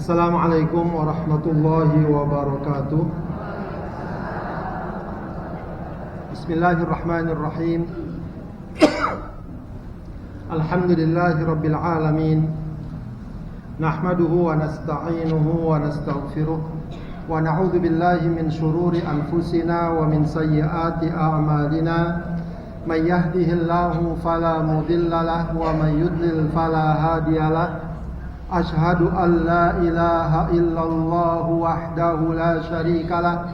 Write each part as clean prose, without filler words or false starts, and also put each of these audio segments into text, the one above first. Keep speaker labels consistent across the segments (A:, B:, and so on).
A: Assalamualaikum warahmatullahi wabarakatuh. Bismillahirrahmanirrahim. Alhamdulillahi rabbil alamin. Nahmaduhu wa nasta'inuhu wa nastaghfiruh wa na'udzu billahi min shururi anfusina wa min sayyiati a'malina. May yahdihillahu fala mudilla lahu wa may yudlil fala hadiyalah. Ashhadu an la ilaha illallah wahdahu la syarika lah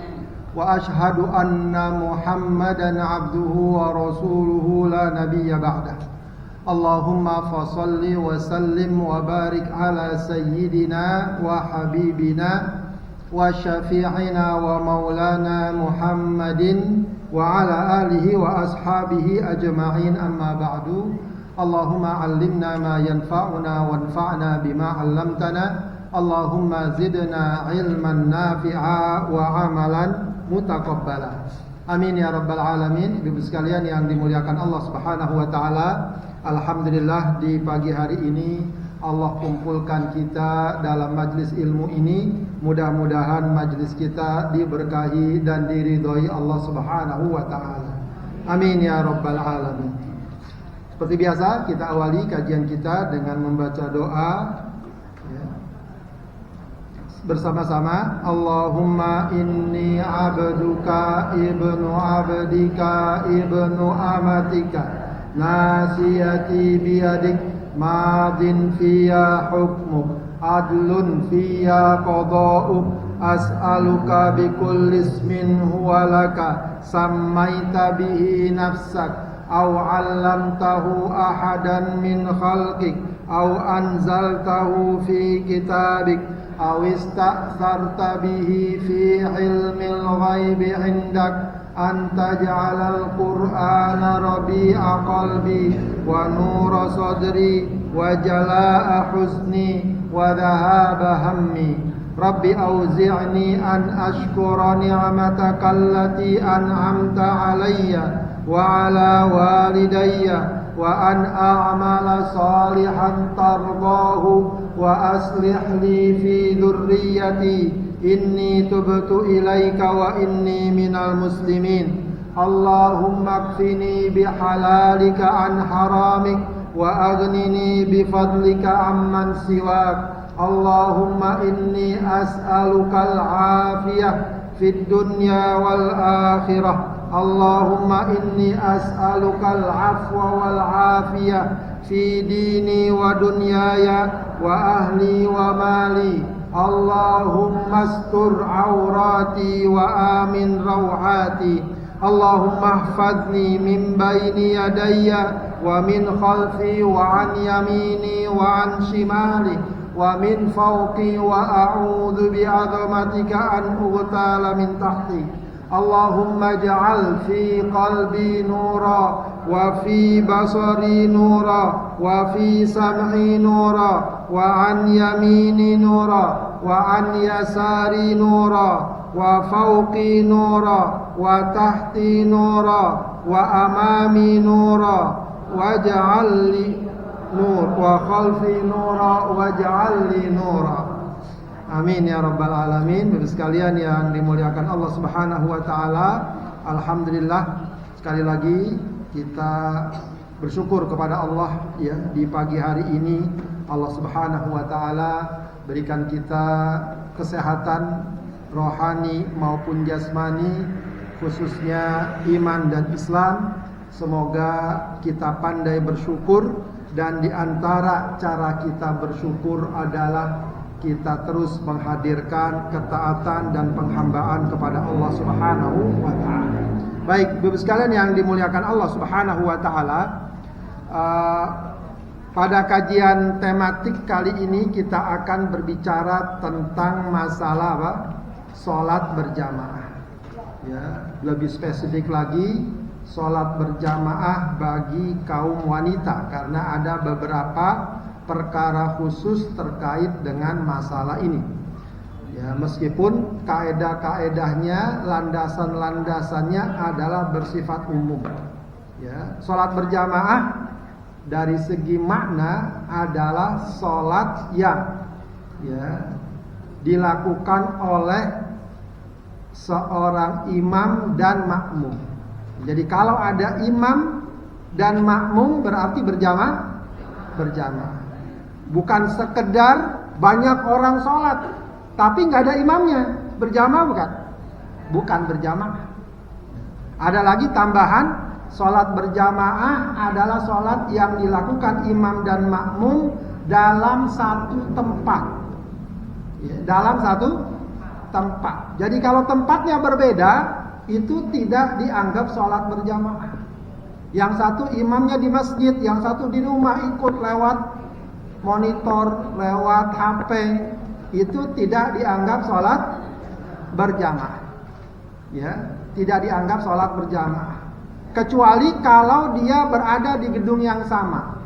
A: wa ashhadu anna Muhammadan abduhu wa rasuluhu la nabiyya ba'dah. Allahumma fasalli wa sallim wa barik ala sayyidina wa habibina wa syafi'ina wa maulana Muhammadin wa ala alihi wa ashabihi ajma'in, amma ba'du. Allahumma 'allimna ma yanfa'una wanfa'na bima 'allamtana. Allahumma zidna 'ilman nafi'a wa 'amalan mutaqabbala. Amin ya rabbal alamin. Ibu sekalian yang dimuliakan Allah Subhanahu wa taala, alhamdulillah di pagi hari ini Allah kumpulkan kita dalam majlis ilmu ini. Mudah-mudahan majlis kita diberkahi dan diridhoi Allah Subhanahu wa taala. Amin ya rabbal alamin. Seperti biasa, kita awali kajian kita dengan membaca doa bersama-sama. Allahumma inni abduka ibnu abdika ibnu amatika nasiyati biyadik madin fiya hukmuk adlun fiya qada'uk as'aluka bikulli ismin huwa laka sammaita bihi nafsak أو علمته أحدا من خلقك أو أنزلته في كتابك أو استأثرت به في علم الغيب عندك أن تجعل القرآن ربيع قلبي ونور صدري وجلاء حزني وذهاب همي. ربي أوزعني أن أشكر نعمتك التي أنعمت علي وعلى والدي وأن أعمل صالحا ترضاه وأصلح لي في ذريتي إني تبت إليك وإني من المسلمين. اللهم اكفني بحلالك عن حرامك وأغنني بفضلك عمن سواك. اللهم إني أسألك العافية في الدنيا والآخرة. اللهم إني أسألك العفو والعافية في ديني ودنياي وأهلي ومالي. اللهم استر عوراتي وآمن روعاتي. اللهم احفظني من بين يدي ومن خلفي وعن يميني وعن شمالي ومن فوقي وأعوذ بعظمتك أن أغتال من تحتي. اللهم اجعل في قلبي نورا وفي بصري نورا وفي سمعي نورا وعن يميني نورا وعن يساري نورا وفوقي نورا وتحتي نورا وأمامي نورا واجعل لي نور وخلفي نورا واجعل لي نورا. Amin ya rabbal alamin. Bapak sekalian yang dimuliakan Allah Subhanahu wa taala, alhamdulillah sekali lagi kita bersyukur kepada Allah ya, di pagi hari ini Allah Subhanahu wa taala berikan kita kesehatan rohani maupun jasmani, khususnya iman dan Islam. Semoga kita pandai bersyukur, dan di antara cara kita bersyukur adalah kita terus menghadirkan ketaatan dan penghambaan kepada Allah Subhanahu wa taala. Baik, Bapak sekalian yang dimuliakan Allah Subhanahu wa taala, pada kajian tematik kali ini kita akan berbicara tentang masalah apa? Salat berjamaah. Ya, lebih spesifik lagi, salat berjamaah bagi kaum wanita, karena ada beberapa perkara khusus terkait dengan masalah ini. Ya, meskipun kaedah-kaedahnya, landasan-landasannya adalah bersifat umum. Ya, salat berjamaah dari segi makna adalah salat yang dilakukan oleh seorang imam dan makmum. Jadi kalau ada imam dan makmum berarti berjamaah. Bukan sekedar banyak orang sholat tapi nggak ada imamnya, berjamaah bukan? Bukan berjamaah. Ada lagi tambahan, sholat berjamaah adalah sholat yang dilakukan imam dan makmum dalam satu tempat. Dalam satu tempat. Jadi kalau tempatnya berbeda, itu tidak dianggap sholat berjamaah. Yang satu imamnya di masjid, yang satu di rumah ikut lewat monitor, lewat HP, itu tidak dianggap sholat berjamaah. Ya, tidak dianggap sholat berjamaah. Kecuali kalau dia berada di gedung yang sama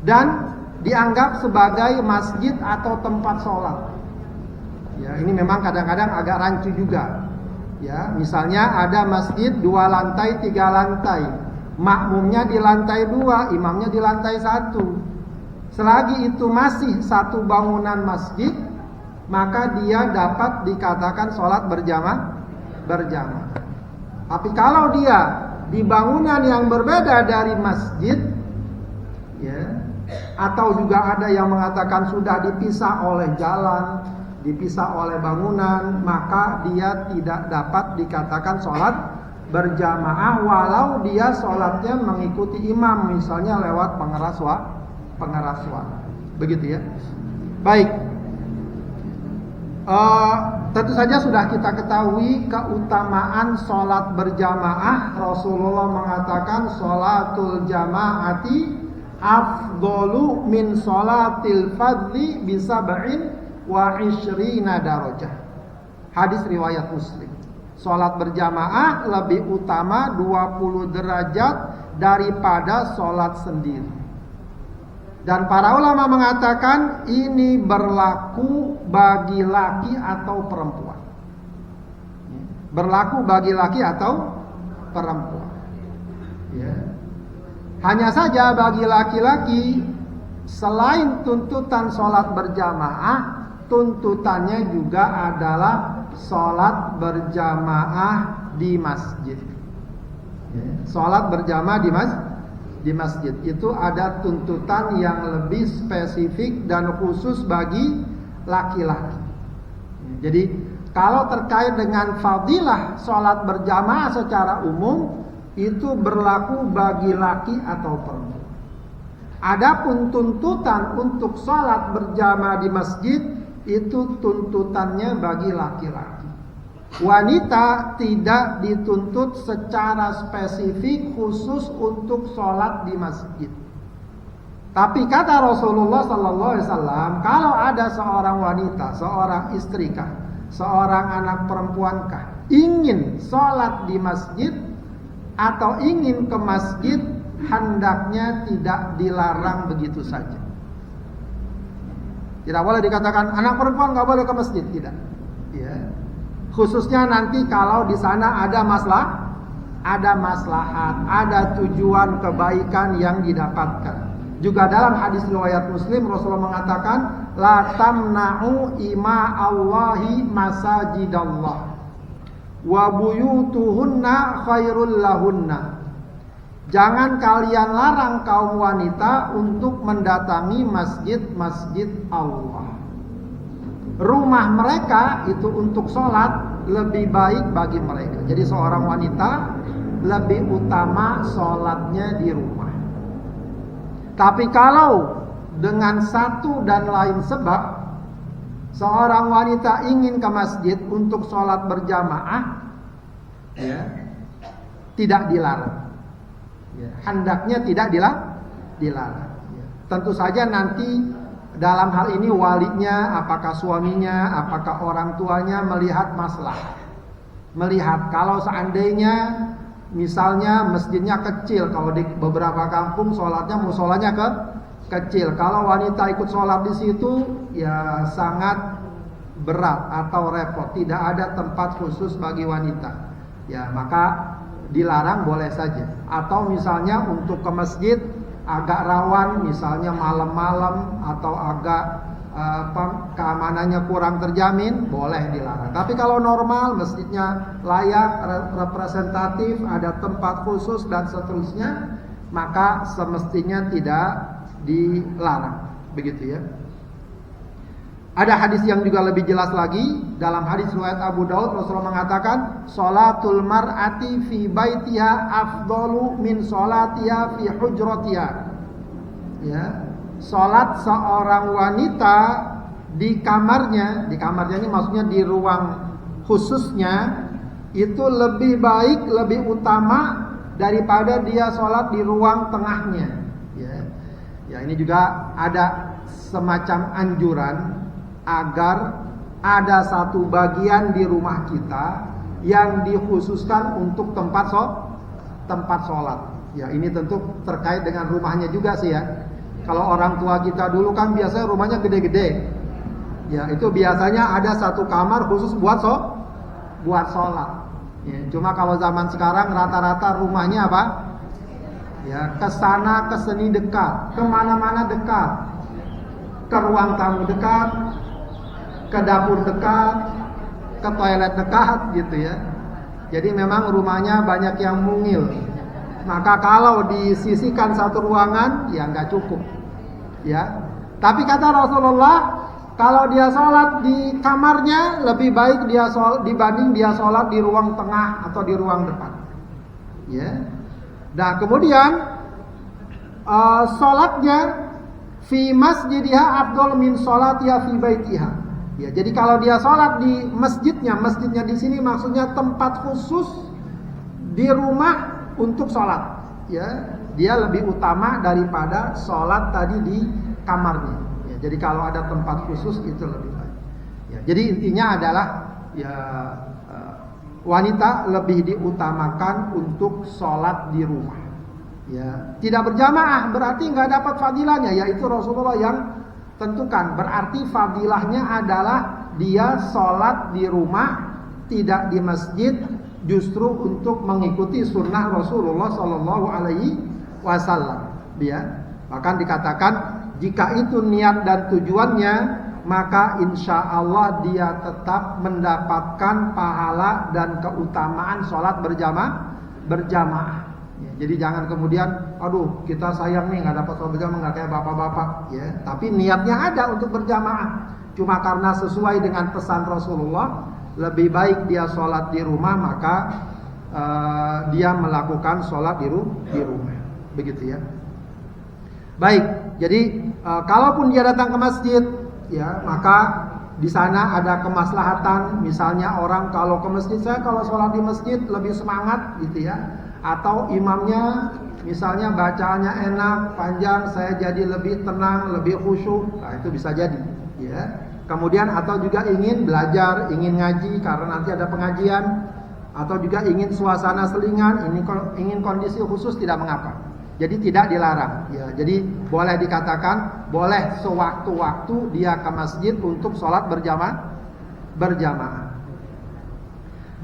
A: dan dianggap sebagai masjid atau tempat sholat. Ya, ini memang kadang-kadang agak rancu juga. Ya, misalnya ada masjid 2 lantai, 3 lantai, makmumnya di lantai 2, imamnya di lantai 1. Selagi itu masih satu bangunan masjid, maka dia dapat dikatakan sholat berjamaah. Tapi kalau dia di bangunan yang berbeda dari masjid, ya, atau juga ada yang mengatakan sudah dipisah oleh jalan, dipisah oleh bangunan, maka dia tidak dapat dikatakan sholat berjamaah walau dia sholatnya mengikuti imam, misalnya lewat pengeras suara. Begitu ya. Baik. Tentu saja sudah kita ketahui keutamaan sholat berjamaah. Rasulullah mengatakan sholatul jamaati afdolu min sholatil fadli bisab'in wa ishrina darajah. Hadis riwayat Muslim. Sholat berjamaah lebih utama 20 derajat daripada sholat sendiri. Dan para ulama mengatakan ini berlaku bagi laki atau perempuan. Berlaku bagi laki atau perempuan. Ya. Hanya saja bagi laki-laki, selain tuntutan sholat berjamaah, tuntutannya juga adalah sholat berjamaah di masjid. Sholat berjamaah di masjid itu ada tuntutan yang lebih spesifik dan khusus bagi laki-laki. Jadi kalau terkait dengan fadilah sholat berjamaah secara umum, itu berlaku bagi laki atau perempuan. Adapun tuntutan untuk sholat berjamaah di masjid, itu tuntutannya bagi laki-laki. Wanita tidak dituntut secara spesifik khusus untuk sholat di masjid. Tapi kata Rasulullah SAW, kalau ada seorang wanita, seorang istrikah, seorang anak perempuankah ingin sholat di masjid atau ingin ke masjid, hendaknya tidak dilarang begitu saja. Tidak boleh dikatakan anak perempuan nggak boleh ke masjid, tidak. Ya. Khususnya nanti kalau di sana ada maslahat, ada tujuan kebaikan yang didapatkan. Juga dalam hadis riwayat Muslim, Rasulullah mengatakan, la tamna'u ima Allahi masajidallah wa buyutuhunna khairul lahunna. Jangan kalian larang kaum wanita untuk mendatangi masjid-masjid Allah. Rumah mereka itu untuk sholat lebih baik bagi mereka. Jadi seorang wanita lebih utama sholatnya di rumah. Tapi kalau dengan satu dan lain sebab seorang wanita ingin ke masjid untuk sholat berjamaah, ya, tidak dilarang. Ya, hendaknya tidak dilarang. Ya. Tentu saja nanti dalam hal ini walinya, apakah suaminya, apakah orang tuanya melihat maslahat. Melihat kalau seandainya misalnya masjidnya kecil, kalau di beberapa kampung sholatnya musolanya kecil. Kalau wanita ikut sholat di situ, ya sangat berat atau repot. Tidak ada tempat khusus bagi wanita. Ya maka dilarang boleh saja. Atau misalnya untuk ke masjid agak rawan, misalnya malam-malam atau agak keamanannya kurang terjamin, boleh dilarang. Tapi kalau normal, masjidnya layak, representatif, ada tempat khusus dan seterusnya, maka semestinya tidak dilarang. Begitu ya. Ada hadis yang juga lebih jelas lagi. Dalam hadis riwayat Abu Daud, Rasulullah mengatakan, "Sholatul mar'ati fi baitiha afdalu min sholatiha fi hujratiha." Ya. Salat seorang wanita di kamarnya ini maksudnya di ruang khususnya, itu lebih baik, lebih utama daripada dia salat di ruang tengahnya. Ya, ini juga ada semacam anjuran agar ada satu bagian di rumah kita yang dikhususkan untuk tempat sholat. Ya, ini tentu terkait dengan rumahnya juga sih ya. Kalau orang tua kita dulu kan biasanya rumahnya gede-gede. Ya, itu biasanya ada satu kamar khusus buat sholat. Ya, cuma kalau zaman sekarang rata-rata rumahnya apa? Ya, kesana kesini dekat, kemana-mana dekat, ke ruang tamu dekat, ke dapur dekat, ke toilet dekat gitu ya. Jadi memang rumahnya banyak yang mungil. Maka kalau disisihkan satu ruangan, ya nggak cukup. Ya. Tapi kata Rasulullah, kalau dia sholat di kamarnya, lebih baik dia sholat dibanding dia sholat di ruang tengah atau di ruang depan. Ya. Nah kemudian sholatnya fi masjidiha afdal min sholatiha fi baitiha. Ya, jadi kalau dia sholat di masjidnya di sini maksudnya tempat khusus di rumah untuk sholat. Ya, dia lebih utama daripada sholat tadi di kamarnya. Ya, jadi kalau ada tempat khusus itu lebih baik. Ya, jadi intinya adalah ya wanita lebih diutamakan untuk sholat di rumah. Ya, tidak berjamaah berarti nggak dapat fadilahnya, yaitu Rasulullah yang tentukan. Berarti fadilahnya adalah dia sholat di rumah, tidak di masjid, justru untuk mengikuti sunnah Rasulullah Sallallahu Alaihi Wasallam. Ya, bahkan dikatakan jika itu niat dan tujuannya, maka insya Allah dia tetap mendapatkan pahala dan keutamaan sholat berjamaah. Ya, jadi jangan kemudian, aduh kita sayang nih nggak dapat sholat berjamaah, nggak kayak bapak-bapak. Ya, tapi niatnya ada untuk berjamaah. Cuma karena sesuai dengan pesan Rasulullah, lebih baik dia sholat di rumah, maka dia melakukan sholat di rumah. Begitu ya. Baik, jadi kalaupun dia datang ke masjid, ya maka di sana ada kemaslahatan. Misalnya orang kalau ke masjid, saya kalau sholat di masjid lebih semangat gitu ya. Atau imamnya misalnya bacaannya enak, panjang, saya jadi lebih tenang, lebih khusyuk. Nah, itu bisa jadi ya. Kemudian atau juga ingin belajar, ingin ngaji karena nanti ada pengajian, atau juga ingin suasana selingan, ingin kondisi khusus, tidak mengapa. Jadi tidak dilarang ya. Jadi boleh dikatakan boleh sewaktu-waktu dia ke masjid untuk sholat berjamaah.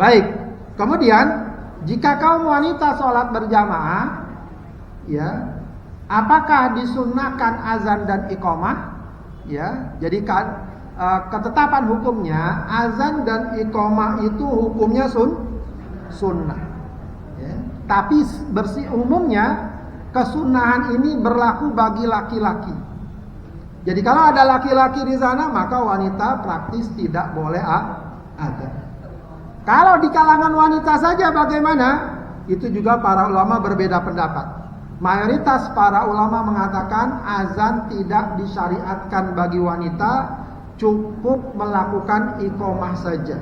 A: Baik, kemudian jika kaum wanita sholat berjamaah, ya, apakah disunnahkan azan dan iqamah? Ya, jadi ketetapan hukumnya azan dan iqamah itu hukumnya sunnah. Ya. Tapi umumnya kesunahan ini berlaku bagi laki-laki. Jadi kalau ada laki-laki di sana, maka wanita praktis tidak boleh azan. Kalau di kalangan wanita saja bagaimana? Itu juga para ulama berbeda pendapat. Mayoritas para ulama mengatakan azan tidak disyariatkan bagi wanita, cukup melakukan iqamah saja.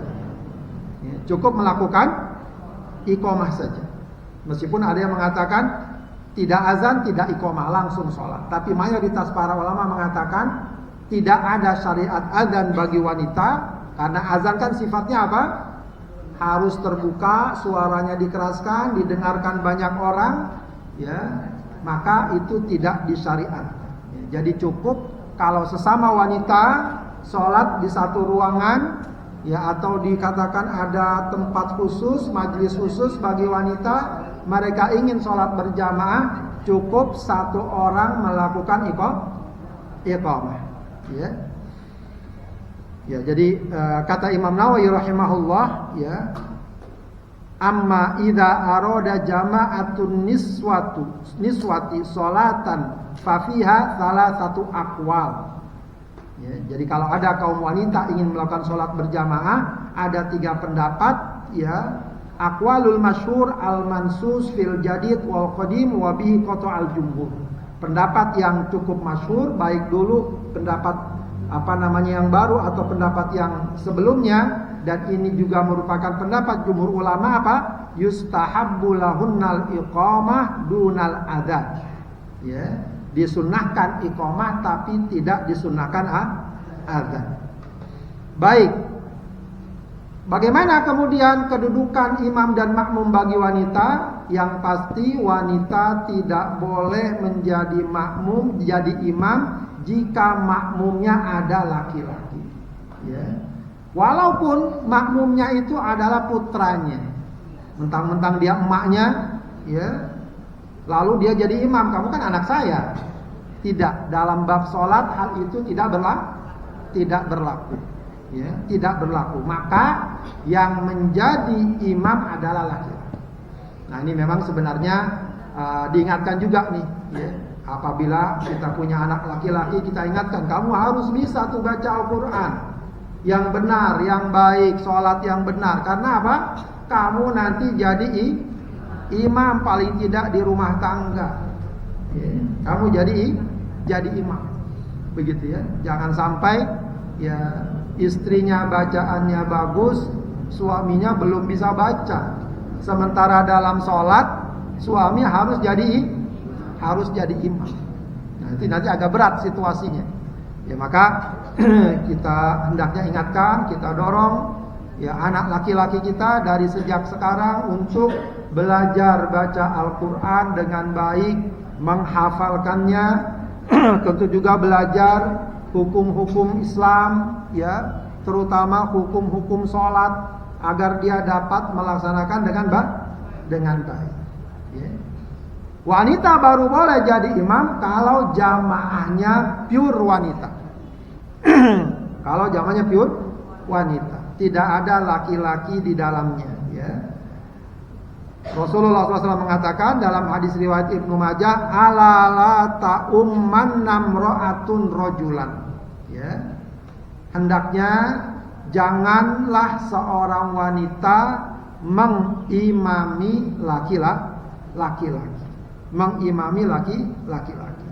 A: Cukup melakukan iqamah saja. Meskipun ada yang mengatakan tidak azan, tidak iqamah, langsung sholat. Tapi mayoritas para ulama mengatakan tidak ada syariat azan bagi wanita, karena azan kan sifatnya apa? Harus terbuka, suaranya dikeraskan, didengarkan banyak orang, ya, maka itu tidak disyariatkan. Jadi cukup kalau sesama wanita sholat di satu ruangan, ya, atau dikatakan ada tempat khusus, majelis khusus bagi wanita, mereka ingin sholat berjamaah, cukup satu orang melakukan iqamah. Ya. Ya, jadi kata Imam Nawawi rahimahullah, ya, amma idza arada jama'atun niswati sholatan fa fiha salasatu aqwal. Ya, jadi kalau ada kaum wanita ingin melakukan sholat berjamaah, ada 3 pendapat, ya. Aqwalul masyhur al-mansus fil jadid wal qadim wa bihi qata'al jumhur. Pendapat yang cukup masyhur, baik dulu pendapat yang baru atau pendapat yang sebelumnya, dan ini juga merupakan pendapat jumhur ulama yustahabbu lahunnal iqamah dunal adzan. Ya, disunnahkan iqamah tapi tidak disunnahkan adzan. Baik. Bagaimana kemudian kedudukan imam dan makmum bagi wanita? Yang pasti wanita tidak boleh menjadi makmum, jadi imam jika makmumnya ada laki-laki. Ya. Walaupun makmumnya itu adalah putranya, mentang-mentang dia emaknya, ya, lalu dia jadi imam, kamu kan anak saya. Tidak, dalam bab sholat hal itu tidak berlaku. Ya, tidak berlaku. Maka yang menjadi imam adalah laki-laki. Nah, ini memang sebenarnya diingatkan juga nih, ya. Apabila kita punya anak laki-laki, kita ingatkan, kamu harus bisa tuh baca Al-Quran yang benar, yang baik, sholat yang benar. Karena apa? Kamu nanti jadi imam paling tidak di rumah tangga. Ya, kamu jadi imam. Begitu ya. Jangan sampai ya istrinya bacaannya bagus, suaminya belum bisa baca. Sementara dalam sholat, suami harus jadi imam. Nanti agak berat situasinya. Ya, maka kita hendaknya ingatkan, kita dorong ya anak laki-laki kita dari sejak sekarang untuk belajar baca Al-Quran dengan baik, menghafalkannya, tentu juga belajar hukum-hukum Islam, ya, terutama hukum-hukum sholat, agar dia dapat melaksanakan dengan baik. Ya. Wanita baru boleh jadi imam kalau jamaahnya pure wanita. Kalau jamaahnya pure wanita, tidak ada laki-laki di dalamnya. Ya. Rasulullah SAW mengatakan dalam hadis riwayat Ibnu Majah, ala la ta'umman namra'atun rajulan. Ya. Hendaknya janganlah seorang wanita mengimami laki-laki. Mengimami laki-laki.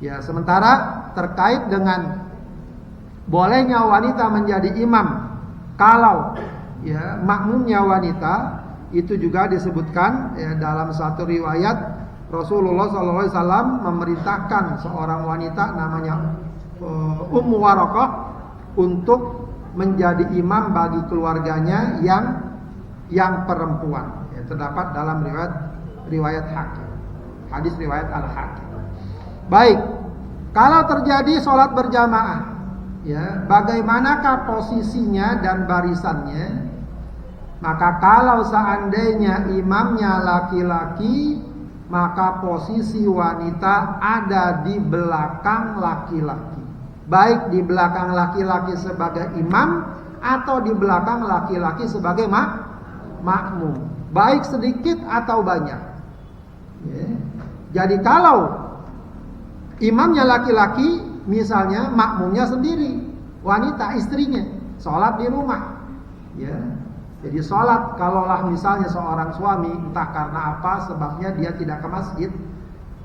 A: Ya, sementara terkait dengan bolehnya wanita menjadi imam kalau ya makmumnya wanita, itu juga disebutkan ya, dalam satu riwayat Rasulullah SAW memerintahkan seorang wanita namanya Ummu Waraqah untuk menjadi imam bagi keluarganya yang perempuan. Ya, terdapat dalam riwayat Hakim. Hadis riwayat Al-Hakim. Baik, kalau terjadi sholat berjamaah, ya, bagaimanakah posisinya dan barisannya? Maka kalau seandainya imamnya laki-laki, maka posisi wanita ada di belakang laki-laki. Baik di belakang laki-laki sebagai imam atau di belakang laki-laki sebagai makmum. Baik sedikit atau banyak. Ya. Jadi kalau imamnya laki-laki, misalnya makmumnya sendiri, wanita istrinya, sholat di rumah. Ya. Jadi sholat, kalaulah misalnya seorang suami entah karena apa sebabnya dia tidak ke masjid,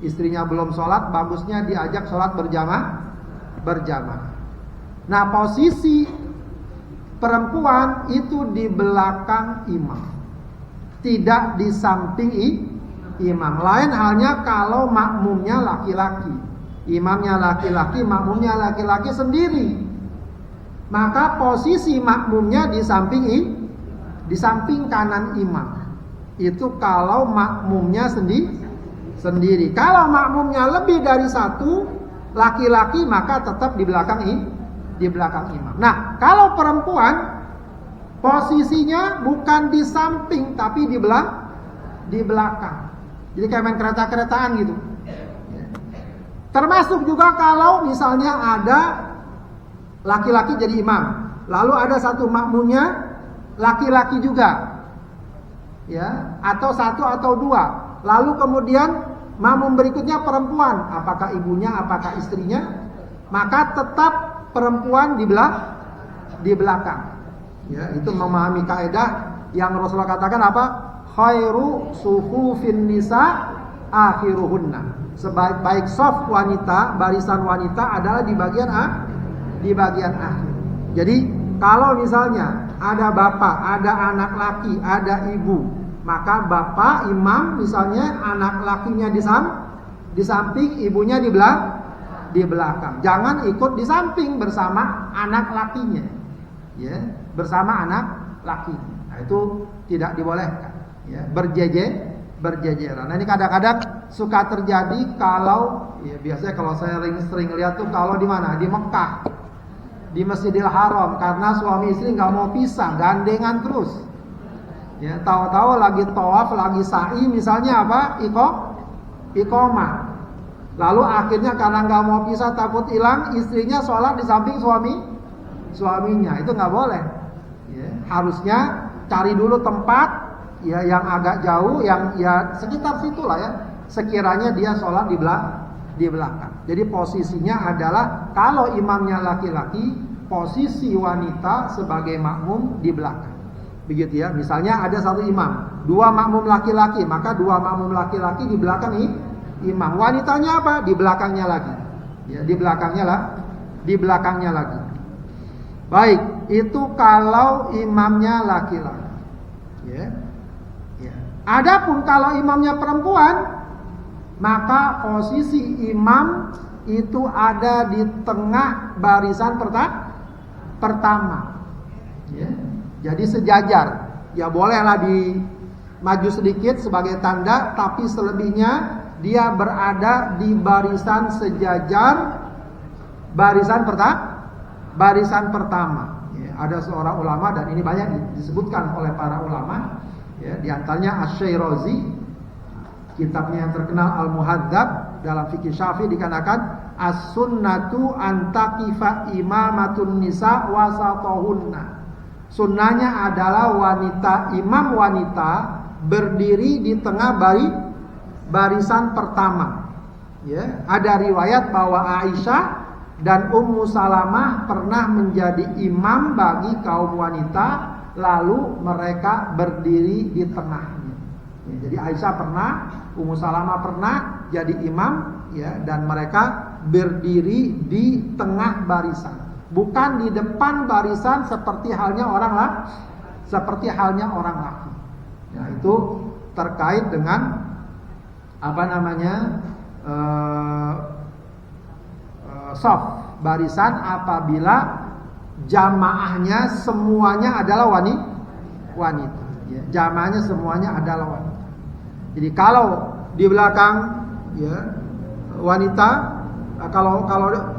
A: istrinya belum sholat, bagusnya diajak sholat berjamaah. Nah, posisi perempuan itu di belakang imam, tidak di samping imam. Lain halnya kalau makmumnya laki-laki, imamnya laki-laki, makmumnya laki-laki sendiri, maka posisi makmumnya di samping kanan imam. Itu kalau makmumnya sendiri. Kalau makmumnya lebih dari satu laki-laki, maka tetap di belakang imam. Nah, kalau perempuan posisinya bukan di samping tapi di belakang. Jadi kayak main kereta-keretaan gitu. Termasuk juga kalau misalnya ada laki-laki jadi imam, lalu ada satu makmumnya laki-laki juga, ya, atau satu atau dua, lalu kemudian makmum berikutnya perempuan, apakah ibunya, apakah istrinya, maka tetap perempuan di belakang. Ya, itu memahami kaidah yang Rasulullah katakan apa? Khairu sufufin nisa akhiruhunna. Sebaik-baik saf wanita, barisan wanita adalah di bagian akhir. Jadi kalau misalnya ada bapak, ada anak laki, ada ibu, maka bapak imam misalnya anak lakinya di samping, ibunya di belakang. Jangan ikut di samping bersama anak lakinya, ya, bersama anak lakinya. Nah, itu tidak dibolehkan, ya, berjejeran. Nah, ini kadang-kadang suka terjadi kalau, ya, biasanya kalau saya sering lihat tuh kalau di mana, di Mekah, di Masjidil Haram, karena suami istri nggak mau pisah, gandengan terus. Ya, tahu-tahu lagi tawaf, lagi sa'i, misalnya apa? Iqomah. Lalu akhirnya karena nggak mau pisah, takut hilang, istrinya sholat di samping suaminya. Itu nggak boleh. Ya, harusnya cari dulu tempat, ya, yang agak jauh, yang ya sekitar situlah, ya. Sekiranya dia sholat di belakang. Jadi posisinya adalah kalau imamnya laki-laki, posisi wanita sebagai makmum di belakang. Begitu, ya. Misalnya ada satu imam, dua makmum laki-laki, maka dua makmum laki-laki di belakang imam. Wanitanya apa? Di belakangnya lagi. Ya, di belakangnya lagi. Baik, itu kalau imamnya laki-laki. Ya. Ya. Adapun kalau imamnya perempuan, maka posisi imam itu ada di tengah barisan pertama. Ya. Jadi sejajar. Ya, bolehlah di maju sedikit sebagai tanda, tapi selebihnya dia berada di barisan sejajar, barisan pertama. Ya, ada seorang ulama, dan ini banyak disebutkan oleh para ulama, ya, di antaranya Asy-Syairazi, kitabnya yang terkenal Al-Muhadzab, dalam fikih Syafi'i dikatakan as-sunnatu antaqifa imamatun nisa wasatohunna. Sunnahnya adalah imam wanita berdiri di tengah barisan pertama. Ya, ada riwayat bahwa Aisyah dan Ummu Salamah pernah menjadi imam bagi kaum wanita, lalu mereka berdiri di tengahnya. Ya, jadi Aisyah pernah, Ummu Salamah pernah jadi imam, ya, dan mereka berdiri di tengah barisan, bukan di depan barisan seperti halnya orang laki. Ya, itu terkait dengan shaf barisan apabila jamaahnya semuanya adalah wanita. Ya, jamaahnya semuanya adalah wanita. Jadi kalau di belakang, ya, wanita, kalau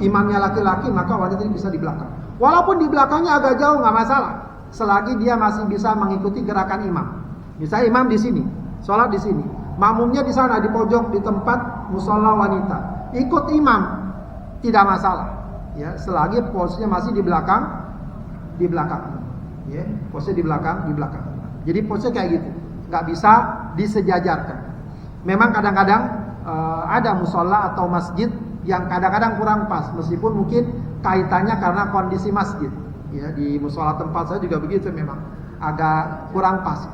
A: imamnya laki-laki, maka wanita bisa di belakang. Walaupun di belakangnya agak jauh nggak masalah, selagi dia masih bisa mengikuti gerakan imam. Misalnya imam di sini, sholat di sini, makmumnya di sana di pojok di tempat musola wanita, ikut imam tidak masalah, ya, selagi posisinya masih di belakang, ya, posisi di belakang. Jadi posisi kayak gitu, nggak bisa disejajarkan. Memang kadang-kadang ada musola atau masjid yang kadang-kadang kurang pas, meskipun mungkin kaitannya karena kondisi masjid. Ya, di musola tempat saya juga begitu, memang agak kurang pas.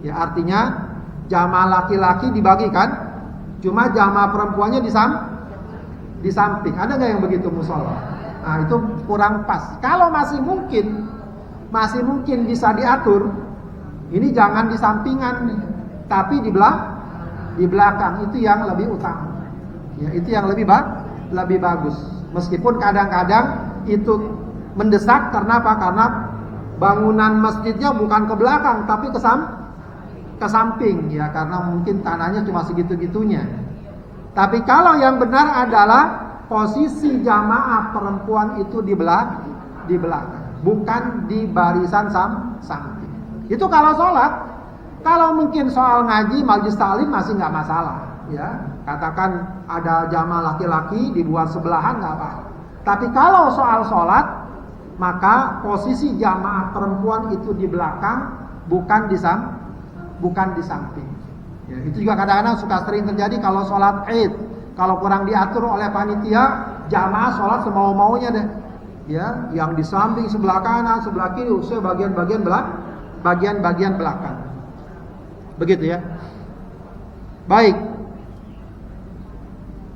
A: Ya, artinya jamaah laki-laki dibagikan, cuma jamaah perempuannya di samping. Ada nggak yang begitu musola? Nah, itu kurang pas. Kalau masih mungkin bisa diatur, ini jangan di sampingan, tapi di belakang, itu yang lebih utama. Ya, itu yang lebih bagus. Meskipun kadang-kadang itu mendesak, karena apa? Karena bangunan masjidnya bukan ke belakang, tapi ke samping, ya, karena mungkin tanahnya cuma segitu-gitunya. Tapi kalau yang benar adalah posisi jamaah perempuan itu di belakang, bukan di barisan samping. Itu kalau sholat. Kalau mungkin soal ngaji, majelis taklim masih nggak masalah, ya. Katakan ada jamaah laki-laki dibuat sebelahan nggak apa. Tapi kalau soal sholat, maka posisi jamaah perempuan itu di belakang, bukan di samping. Ya, itu juga kadang-kadang suka sering terjadi kalau sholat Id. Kalau kurang diatur oleh panitia, jamaah sholat semau-maunya deh. Ya, yang di samping sebelah kanan, sebelah kiri, bagian belakang. Begitu ya. Baik.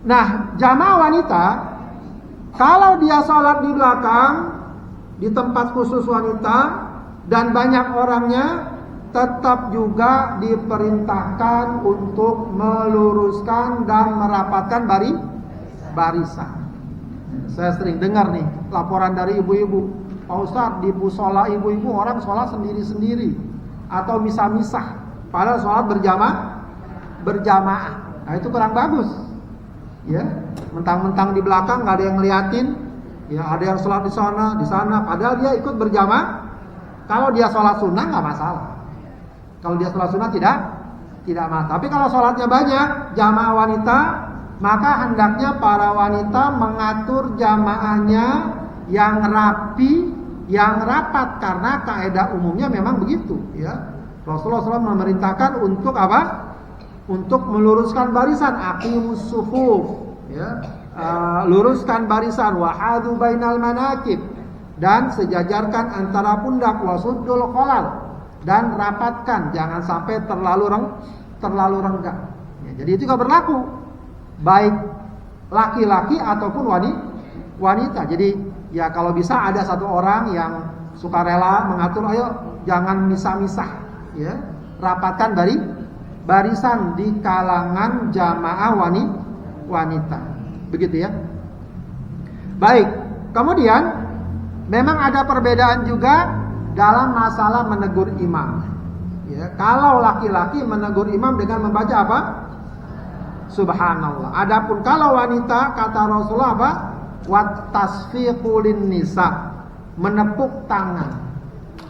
A: Nah, jamaah wanita kalau dia sholat di belakang, di tempat khusus wanita dan banyak orangnya, tetap juga diperintahkan untuk meluruskan dan merapatkan barisan. Saya sering dengar nih laporan dari ibu-ibu, Pak Ustadz, di musola ibu-ibu orang sholat sendiri-sendiri atau misah-misah, padahal sholat berjamaah. Nah, itu kurang bagus. Ya, mentang-mentang di belakang nggak ada yang ngeliatin, ya ada yang sholat di sana, padahal dia ikut berjamaah. Kalau dia sholat sunnah nggak masalah. Kalau dia sholat sunnah tidak masalah. Tapi kalau sholatnya banyak, jamaah wanita, maka hendaknya para wanita mengatur jamaahnya yang rapi, yang rapat, karena kaidah umumnya memang begitu. Ya, Rasulullah SAW memerintahkan untuk apa? Untuk meluruskan barisan, aqimus sufuf, ya, luruskan barisan, wahadu bainal manakib, dan sejajarkan antara pundak, wasuddul khalal, dan rapatkan, jangan sampai terlalu renggang. Ya, jadi itu juga berlaku baik laki-laki ataupun wanita. Jadi ya kalau bisa ada satu orang yang sukarela mengatur, ayo jangan misah-misah, ya, rapatkan barisan di kalangan jamaah wanita. Begitu ya. Baik, kemudian memang ada perbedaan juga dalam masalah menegur imam. Ya, kalau laki-laki menegur imam dengan membaca apa? Subhanallah. Adapun kalau wanita, kata Rasulullah apa? Wat tasfiqu lin nisa, menepuk tangan.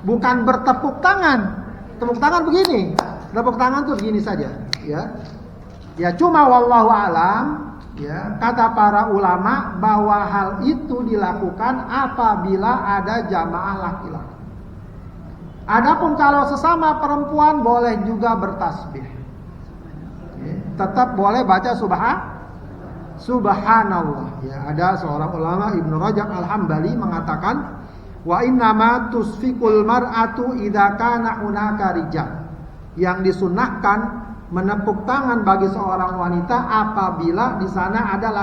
A: Bukan bertepuk tangan. Tepuk tangan begini. Tepuk tangan tuh begini saja, ya. Ya cuma wallahu alam, ya, kata para ulama bahwa hal itu dilakukan apabila ada jamaah laki-laki. Adapun kalau sesama perempuan boleh juga bertasbih. Ya, tetap boleh baca subhanallah. Ya, ada seorang ulama Ibnu Rajab Al-Hambali mengatakan, wa innama tusfiqul mar'atu idza kana hunaka rijal. Yang disunahkan menepuk tangan bagi seorang wanita apabila di sana ada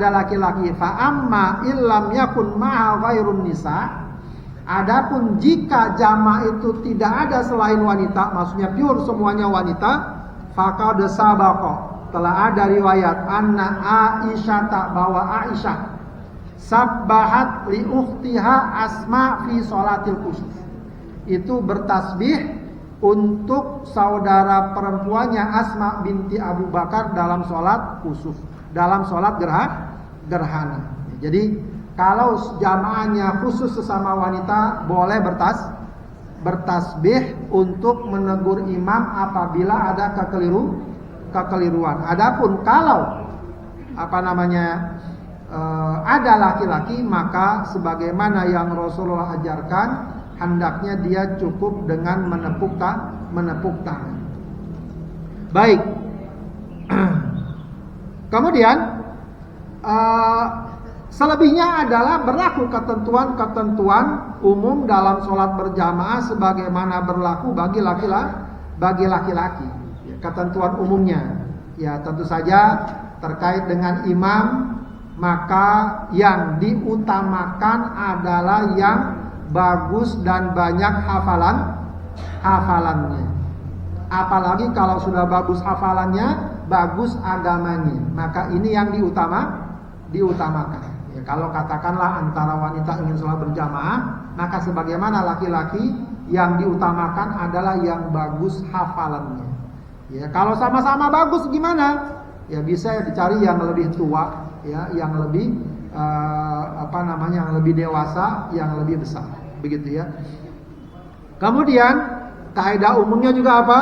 A: laki-laki. Fa amma illam yakun ma'a ghairun nisa. Adapun jika jamaah itu tidak ada selain wanita, maksudnya pure semuanya wanita, faqad sabaqa, telah ada riwayat anna Aisyah, bahwa Aisyah sabbahat li ukhtiha Asma fi sholatil kusuf. Itu bertasbih untuk saudara perempuannya Asma binti Abu Bakar dalam sholat kusuf, dalam sholat gerhana. Jadi kalau jamaahnya khusus sesama wanita boleh bertasbih untuk menegur imam apabila ada kekeliruan. Adapun kalau ada laki-laki, maka sebagaimana yang Rasulullah ajarkan, hendaknya dia cukup dengan menepuk tangan. Baik. Kemudian selebihnya adalah berlaku ketentuan umum dalam sholat berjamaah sebagaimana berlaku bagi laki-laki. Ya, ketentuan umumnya, ya tentu saja terkait dengan imam, maka yang diutamakan adalah yang bagus dan banyak hafalannya. Apalagi kalau sudah bagus hafalannya, bagus agamanya, maka ini yang diutamakan. Ya, kalau katakanlah antara wanita ingin sholat berjamaah, maka sebagaimana laki-laki yang diutamakan adalah yang bagus hafalannya. Ya, kalau sama-sama bagus gimana? Ya bisa dicari yang lebih tua, ya, yang lebih yang lebih dewasa, yang lebih besar. Begitu ya. Kemudian kaidah umumnya juga apa?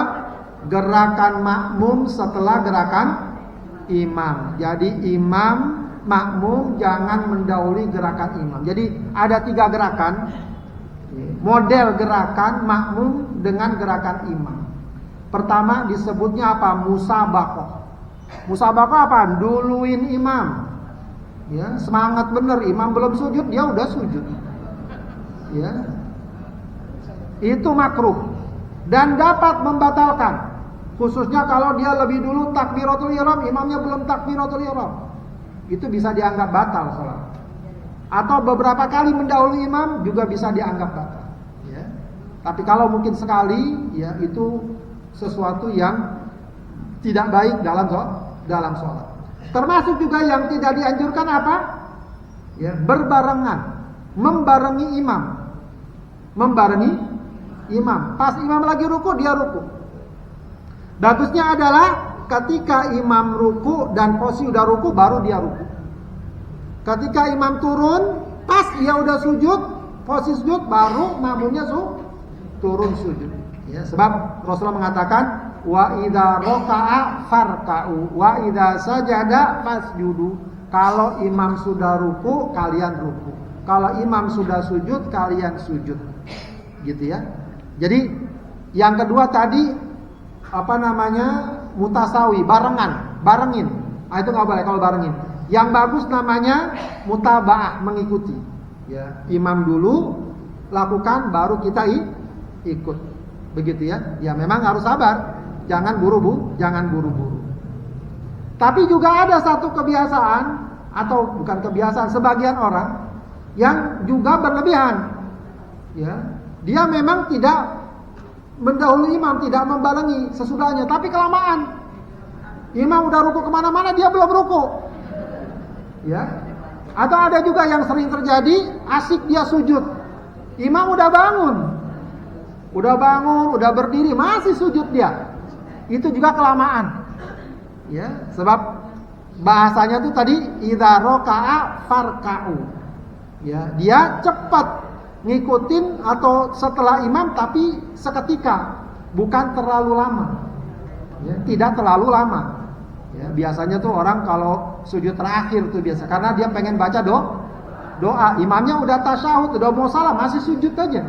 A: Gerakan makmum setelah gerakan imam. Jadi imam makmum jangan mendahului gerakan imam. Jadi ada 3 gerakan, model gerakan makmum dengan gerakan imam. Pertama disebutnya apa? Musabaqah. Musabaqah apa? Duluin imam. Ya, semangat bener, imam belum sujud, dia udah sujud. Ya. Itu makruh dan dapat membatalkan. Khususnya kalau dia lebih dulu takbiratul ihram, imamnya belum takbiratul ihram. Itu bisa dianggap batal salat. Atau beberapa kali mendahului imam juga bisa dianggap batal. Ya. Tapi kalau mungkin sekali, ya itu sesuatu yang tidak baik dalam sholat. Termasuk juga yang tidak dianjurkan apa? Ya, berbarengan, membarengi imam. Membarengi imam. Pas imam lagi ruku, dia ruku. Bagusnya adalah ketika imam ruku dan posisi udah ruku, baru dia ruku. Ketika imam turun, pas dia udah sujud, posisi sujud, baru makmumnya turun sujud. Ya, sebab Rasulullah mengatakan, wa idza raka'a farka'u wa idza sajada fasjudu. Kalau imam sudah ruku, kalian ruku. Kalau imam sudah sujud, kalian sujud. Gitu ya. Jadi yang kedua tadi mutasawi, barengin. Itu nggak boleh kalau barengin. Yang bagus namanya mutaba'ah, mengikuti. Ya, imam dulu lakukan, baru kita ikut. Begitu ya. Ya memang harus sabar. Jangan buru-buru. Tapi juga ada satu kebiasaan, atau bukan kebiasaan, sebagian orang yang juga berlebihan. Ya, dia memang tidak mendahului imam, tidak membarengi sesudahnya, tapi kelamaan. Imam udah ruku kemana-mana, dia belum ruku. Ya. Atau ada juga yang sering terjadi, asik dia sujud. Imam udah bangun, udah berdiri, masih sujud dia. Itu juga kelamaan. Ya, sebab bahasanya tuh tadi idza raka'a farka'u. Ya, dia cepat ngikutin atau setelah imam tapi seketika, bukan terlalu lama. Ya, tidak terlalu lama. Ya, biasanya tuh orang kalau sujud terakhir tuh biasa karena dia pengen baca doa. Imamnya udah tasyahud, udah mau salam, masih sujud aja.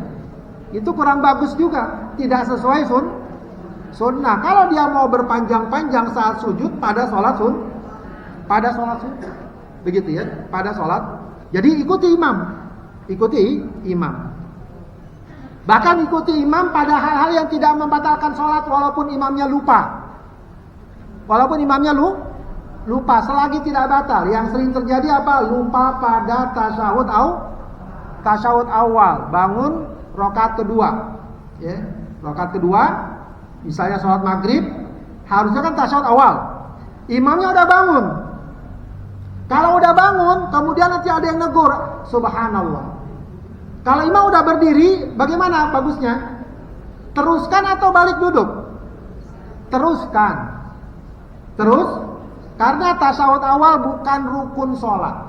A: Itu kurang bagus juga, tidak sesuai sunnah. Kalau dia mau berpanjang-panjang saat sujud pada sholat sunnah, begitu ya, pada sholat. Jadi ikuti imam. Bahkan ikuti imam pada hal-hal yang tidak membatalkan sholat, walaupun imamnya lupa. Selagi tidak batal. Yang sering terjadi apa? Lupa pada tasyahud awal, bangun rakaat kedua. Ya, rakaat kedua. Misalnya sholat maghrib, harusnya kan tasyahud awal. Imamnya udah bangun. Kalau udah bangun, kemudian nanti ada yang negur, subhanallah. Kalau imam udah berdiri, bagaimana bagusnya? Teruskan atau balik duduk? Teruskan. Terus, karena tasyahud awal bukan rukun sholat.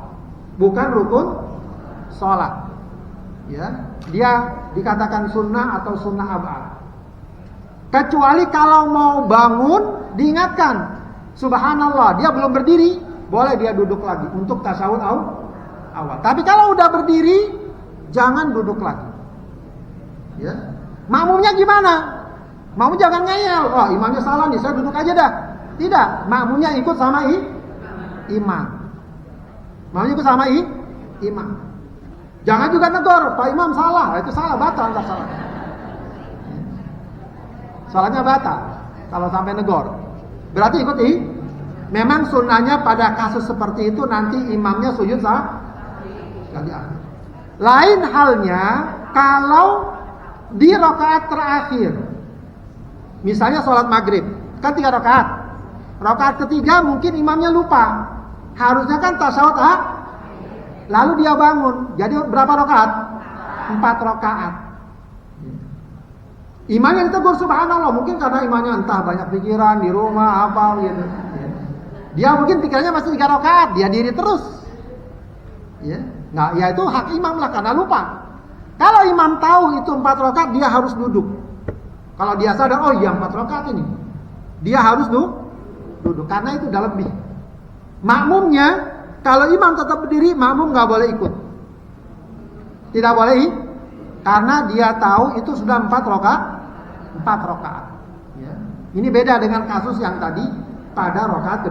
A: Ya, dia dikatakan sunnah atau sunnah abad. Kecuali kalau mau bangun, diingatkan, subhanallah, dia belum berdiri, boleh dia duduk lagi untuk tasyahud awal. Tapi kalau udah berdiri, jangan duduk lagi. Ya. Makmumnya gimana? Makmum jangan ngeyel, oh imamnya salah nih, saya duduk aja dah. Tidak, makmumnya ikut sama imam. Makmumnya ikut sama imam. Jangan juga negor, Pak Imam salah, itu salah, batal, tak salah. Sholatnya batal kalau sampai negor. Berarti ikuti. Memang sunnahnya pada kasus seperti itu nanti imamnya sujud sekali akhir. Lain halnya kalau di rakaat terakhir. Misalnya sholat maghrib, kan 3 rakaat. Rakaat ketiga mungkin imamnya lupa. Harusnya kan tasyahud lalu dia bangun. Jadi berapa rakaat? 4 rakaat. Imamnya ditegur subhanallah, mungkin karena imamnya entah banyak pikiran di rumah apa gitu. Dia mungkin pikirannya masih 3 rakaat, dia diri terus. Ya, nggak, ya itu hak imam lah karena lupa. Kalau imam tahu itu 4 rakaat, dia harus duduk. Kalau dia sadar, oh iya 4 rakaat ini, dia harus duduk karena itu udah lebih. Makmumnya Kalau imam tetap berdiri, makmum nggak boleh ikut. Tidak boleh, karena dia tahu itu sudah 4 rakaat. Ya. Ini beda dengan kasus yang tadi pada rakaat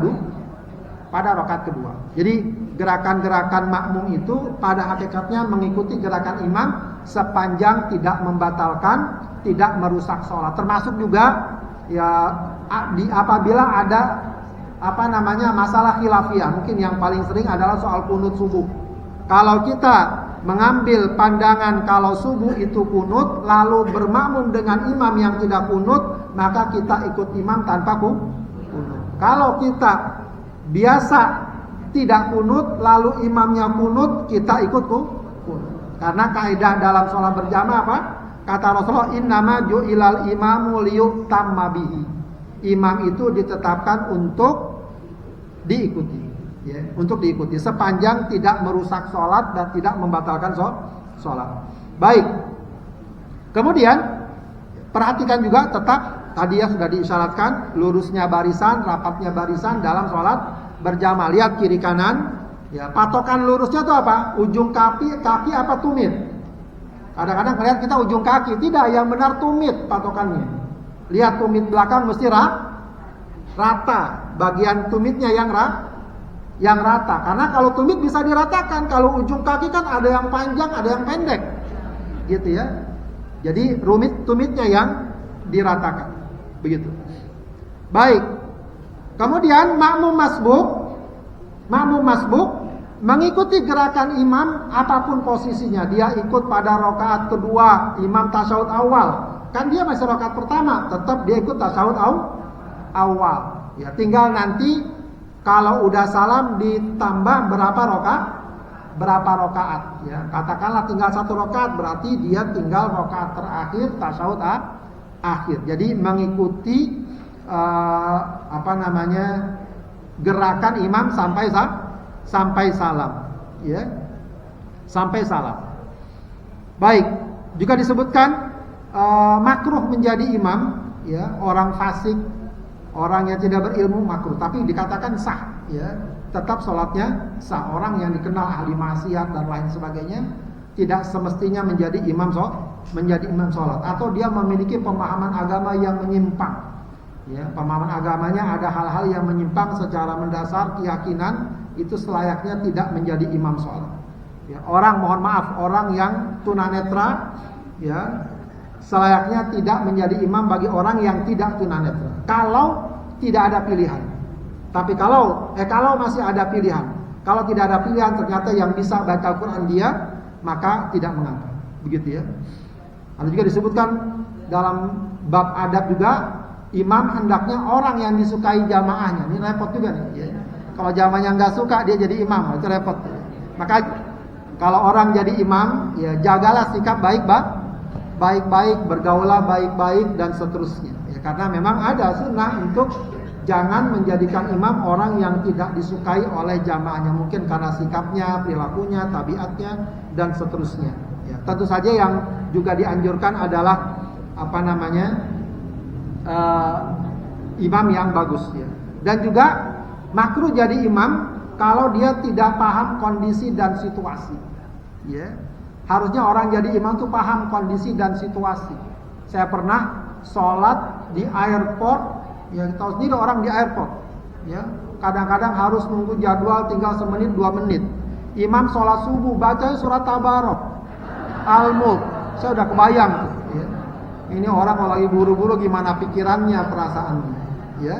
A: kedua. Jadi gerakan-gerakan makmum itu pada hakikatnya mengikuti gerakan imam sepanjang tidak membatalkan, tidak merusak sholat. Termasuk juga ya apabila ada masalah khilafiyah. Mungkin yang paling sering adalah soal kunut subuh. Kalau kita mengambil pandangan kalau subuh itu kunut, lalu bermakmum dengan imam yang tidak kunut, maka kita ikut imam tanpa kunut. Kalau kita biasa tidak kunut, lalu imamnya kunut, kita ikut kunut. Karena kaidah dalam sholat berjamaah apa? Kata Rasulullah, innama ju'ilal imamu liyutamma bihi. Imam itu ditetapkan untuk diikuti, ya, untuk diikuti sepanjang tidak merusak sholat dan tidak membatalkan sholat. Baik. Kemudian perhatikan juga tetap tadi ya sudah diisyaratkan lurusnya barisan, rapatnya barisan dalam sholat berjamaah. Lihat kiri kanan. Ya, patokan lurusnya itu apa? Ujung kaki apa tumit? Kadang-kadang kalian kita ujung kaki, tidak, yang benar tumit patokannya. Lihat tumit belakang mesti rata. Bagian tumitnya yang rata. Karena kalau tumit bisa diratakan, kalau ujung kaki kan ada yang panjang, ada yang pendek. Gitu ya. Jadi tumitnya yang diratakan. Begitu. Baik. Kemudian makmum masbuk mengikuti gerakan imam apapun posisinya. Dia ikut pada rakaat kedua, imam tasyahud awal. Kan dia masih rakaat pertama, tetap dia ikut tasyahud awal. Ya, tinggal nanti kalau udah salam ditambah berapa rakaat. Ya, katakanlah tinggal 1 rakaat, berarti dia tinggal rakaat terakhir tasyahud akhir. Jadi mengikuti gerakan imam sampai salam, ya, sampai salam. Baik, juga disebutkan makruh menjadi imam, ya, orang fasik, orang yang tidak berilmu makruh, tapi dikatakan sah, ya, tetap sholatnya sah. Orang yang dikenal ahli maksiat dan lain sebagainya tidak semestinya menjadi imam sholat, atau dia memiliki pemahaman agama yang menyimpang. Ya, pemahaman agamanya ada hal-hal yang menyimpang secara mendasar keyakinan, itu selayaknya tidak menjadi imam sholat. Ya, orang yang tunanetra, ya, selayaknya tidak menjadi imam bagi orang yang tidak tunanetra. Kalau tidak ada pilihan. Tapi kalau masih ada pilihan, kalau tidak ada pilihan ternyata yang bisa baca Al-Quran dia, maka tidak mengapa. Begitu ya. Ada juga disebutkan dalam bab adab juga, imam hendaknya orang yang disukai jamaahnya. Ini repot juga nih. Ya. Kalau jamaahnya nggak suka, dia jadi imam, itu repot. Maka kalau orang jadi imam, ya jagalah sikap baik-baik, bergaulah baik-baik dan seterusnya. Ya, karena memang ada sunnah untuk jangan menjadikan imam orang yang tidak disukai oleh jamaahnya, mungkin karena sikapnya, perilakunya, tabiatnya dan seterusnya. Ya, tentu saja yang juga dianjurkan adalah imam yang bagus, ya. Dan juga makruh jadi imam kalau dia tidak paham kondisi dan situasi. Ya. Harusnya orang jadi imam itu paham kondisi dan situasi. Saya pernah sholat di airport, ya tahu sendiri orang di airport, ya kadang-kadang harus nunggu jadwal tinggal semenit 2 menit. Imam sholat subuh baca surat Tabarok, Al-Mulk, saya udah kebayang. Ya. Ini orang kalau lagi buru-buru gimana pikirannya, perasaannya, ya.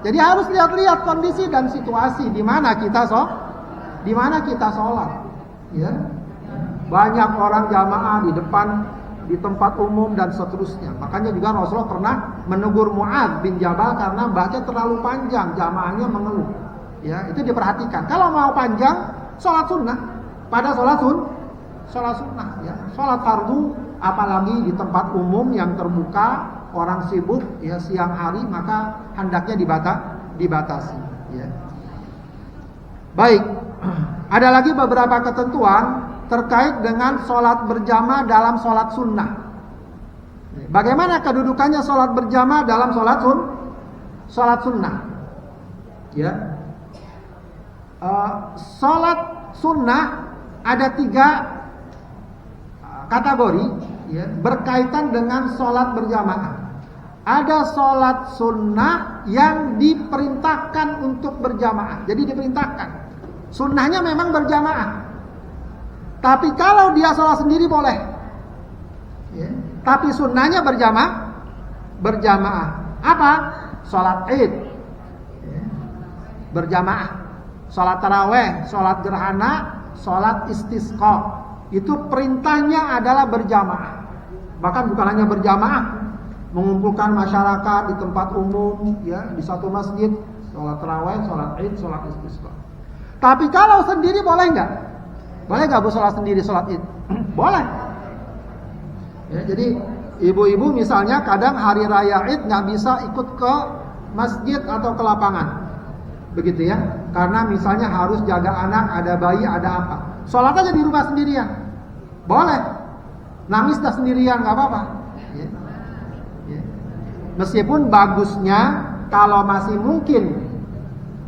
A: Jadi harus lihat-lihat kondisi dan situasi di mana kita sholat, ya. Banyak orang jamaah di depan, di tempat umum dan seterusnya. Makanya juga Rasulullah pernah menegur Mu'adz bin Jabal karena baca terlalu panjang, jamaahnya mengeluh. Ya, itu diperhatikan. Kalau mau panjang, sholat sunnah. Pada sholat sunnah, ya. Sholat fardu, apalagi di tempat umum yang terbuka, orang sibuk, ya siang hari, maka hendaknya dibatasi. Ya. Baik, ada lagi beberapa ketentuan terkait dengan sholat berjamaah dalam sholat sunnah. Bagaimana kedudukannya sholat berjamaah dalam sholat sunnah? Ya. Sholat sunnah ada 3 kategori ya, berkaitan dengan sholat berjamaah. Ada sholat sunnah yang diperintahkan untuk berjamaah. Jadi diperintahkan. Sunnahnya memang berjamaah. Tapi kalau dia sholat sendiri boleh ya. Tapi sunnahnya berjamaah. Apa? Sholat id ya. Berjamaah. Sholat taraweh, sholat gerhana, sholat istisqa. Itu perintahnya adalah berjamaah. Bahkan bukan hanya berjamaah, mengumpulkan masyarakat di tempat umum ya, di satu masjid, sholat taraweh, sholat id, sholat istisqa. Tapi kalau sendiri boleh nggak? Boleh nggak bu sholat sendiri sholat id? Boleh. Ya, jadi ibu-ibu misalnya kadang hari raya id nggak bisa ikut ke masjid atau ke lapangan, begitu ya, karena misalnya harus jaga anak, ada bayi, ada apa. Sholat aja di rumah sendirian, boleh. Nangis dah sendirian nggak apa-apa. Ya. Ya. Meskipun bagusnya kalau masih mungkin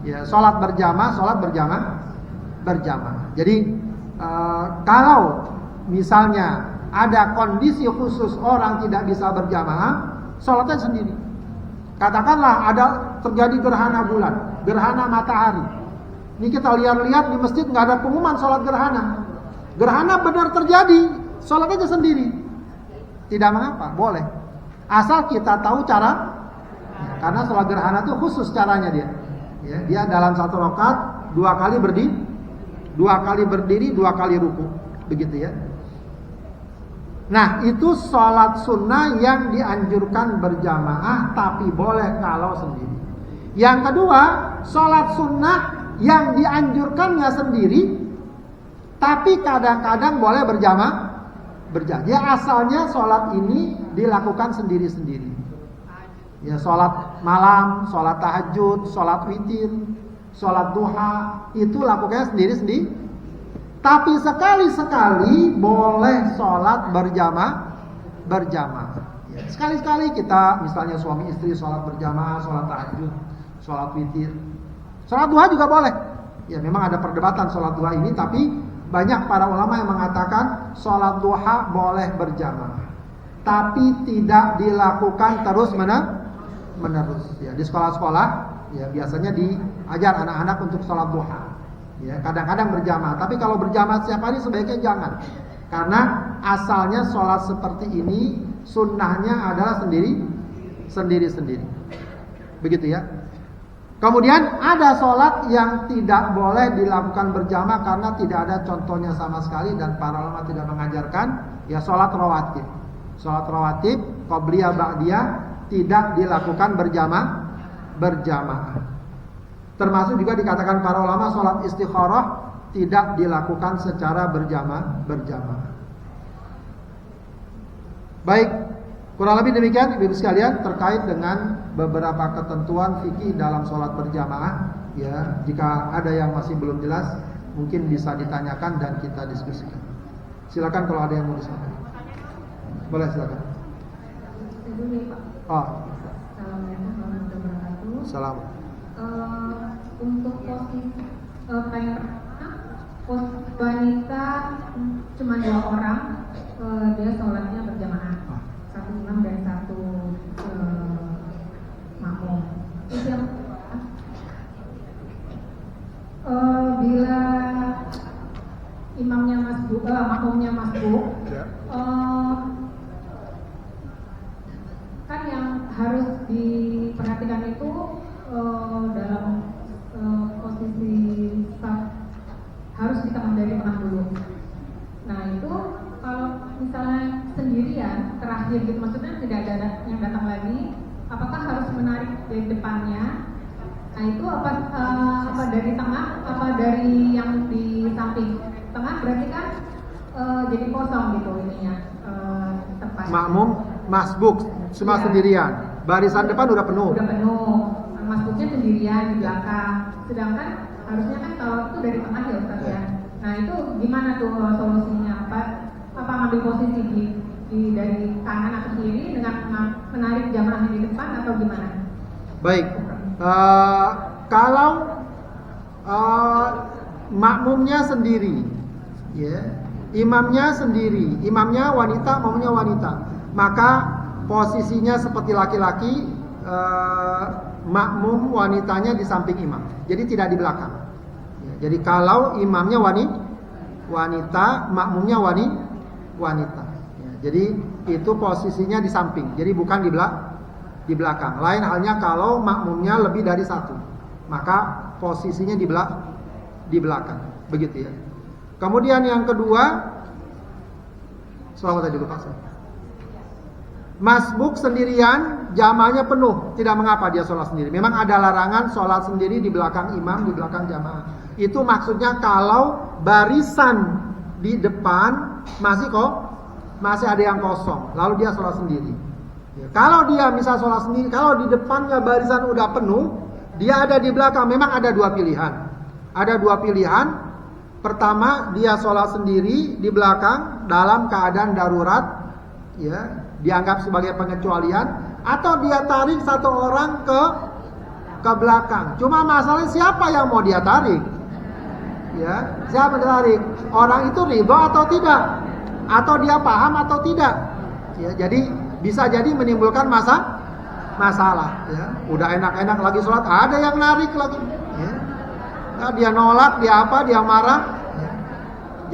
A: ya sholat berjamaah. Jadi kalau misalnya ada kondisi khusus orang tidak bisa berjamaah, sholatnya sendiri. Katakanlah ada terjadi gerhana bulan, gerhana matahari. Ini kita lihat-lihat di masjid nggak ada pengumuman sholat gerhana. Gerhana benar terjadi, sholat aja sendiri. Tidak mengapa, boleh. Asal kita tahu cara, ya, karena sholat gerhana itu khusus caranya dia. Ya, dia dalam satu rakaat 2 kali berdiri, 2 kali ruku, begitu ya. Nah, itu sholat sunnah yang dianjurkan berjamaah, tapi boleh kalau sendiri. Yang kedua, sholat sunnah yang dianjurkannya sendiri, tapi kadang-kadang boleh berjamaah. Ya, asalnya sholat ini dilakukan sendiri-sendiri. Ya, sholat malam, sholat tahajud, sholat witir, sholat duha, itu lakukannya sendiri-sendiri. Tapi sekali-sekali boleh sholat berjamaah. Ya, sekali-sekali kita misalnya suami istri sholat berjamaah, sholat tahajud, sholat witir, sholat duha juga boleh. Ya, memang ada perdebatan sholat duha ini, tapi banyak para ulama yang mengatakan sholat duha boleh berjamaah, tapi tidak dilakukan terus-menerus. Ya, di sekolah-sekolah ya biasanya diajar anak-anak untuk sholat duha. Ya, kadang-kadang berjamaah, tapi kalau berjamaah setiap hari sebaiknya jangan. Karena asalnya sholat seperti ini sunnahnya adalah sendiri-sendiri. Begitu ya. Kemudian ada sholat yang tidak boleh dilakukan berjamaah karena tidak ada contohnya sama sekali dan para ulama tidak mengajarkan, ya sholat rawatib. Sholat rawatib, qobliyah, ba'diyah tidak dilakukan berjamaah. Termasuk juga dikatakan para ulama sholat istikharah tidak dilakukan secara berjamaah. Baik, kurang lebih demikian ibu sekalian terkait dengan beberapa ketentuan fikih dalam sholat berjamaah. Ya, jika ada yang masih belum jelas, mungkin bisa ditanyakan dan kita diskusikan. Silakan kalau ada yang mau disampaikan. Boleh silakan.
B: Assalamualaikum warahmatullahi wabarakatuh.
A: Salam.
B: Untuk posisi wanita cuma 2 orang, dia sholatnya berjamaah, 1 imam dan 1 makmum. Terus yang bila imamnya makmumnya masbuk, kan yang harus diperhatikan itu dalam posisi saf harus di tengah dari tengah dulu. Nah itu kalau misalnya sendirian terakhir gitu, maksudnya tidak ada yang datang lagi, apakah harus menarik dari depannya? Nah itu apa dari tengah, apa dari yang di samping? Tengah berarti kan jadi kosong gitu ininya tempat.
A: Makmum masbuk cuma sendirian, barisan depan udah penuh.
B: Masbuknya sendirian di belakang. Sedangkan harusnya kan kalau itu dari tengah ya Ustaz ya. Nah itu gimana tuh solusinya? Apa ngambil posisi dari kanan atau kiri dengan menarik jamaahnya di depan atau gimana?
A: Baik, kalau makmumnya sendiri, ya, imamnya sendiri, imamnya wanita, makmumnya wanita, maka posisinya seperti laki-laki, makmum wanitanya di samping imam, jadi tidak di belakang. Ya, jadi kalau imamnya wanita, makmumnya wanita. Ya, jadi itu posisinya di samping, jadi bukan di belakang. Lain halnya kalau makmumnya lebih dari satu, maka posisinya di belakang, begitu ya. Kemudian yang kedua, selamat tadi lupa saya. Masbuk sendirian, jamaahnya penuh, tidak mengapa dia sholat sendiri. Memang ada larangan sholat sendiri di belakang imam, di belakang jamaah. Itu maksudnya kalau barisan di depan masih ada yang kosong, lalu dia sholat sendiri. Ya, kalau dia misal sholat sendiri, kalau di depannya barisan udah penuh, dia ada di belakang, memang ada dua pilihan. Ada dua pilihan. Pertama, dia sholat sendiri di belakang dalam keadaan darurat, ya, dianggap sebagai pengecualian, atau dia tarik satu orang ke belakang. Cuma masalahnya siapa yang mau dia tarik? Ya, siapa yang tarik? Orang itu ridho atau tidak? Atau dia paham atau tidak? Ya, jadi bisa jadi menimbulkan masalah. Ya, udah enak-enak lagi sholat, ada yang narik lagi. Ya. Nah, dia nolak, dia apa, dia marah. Ya.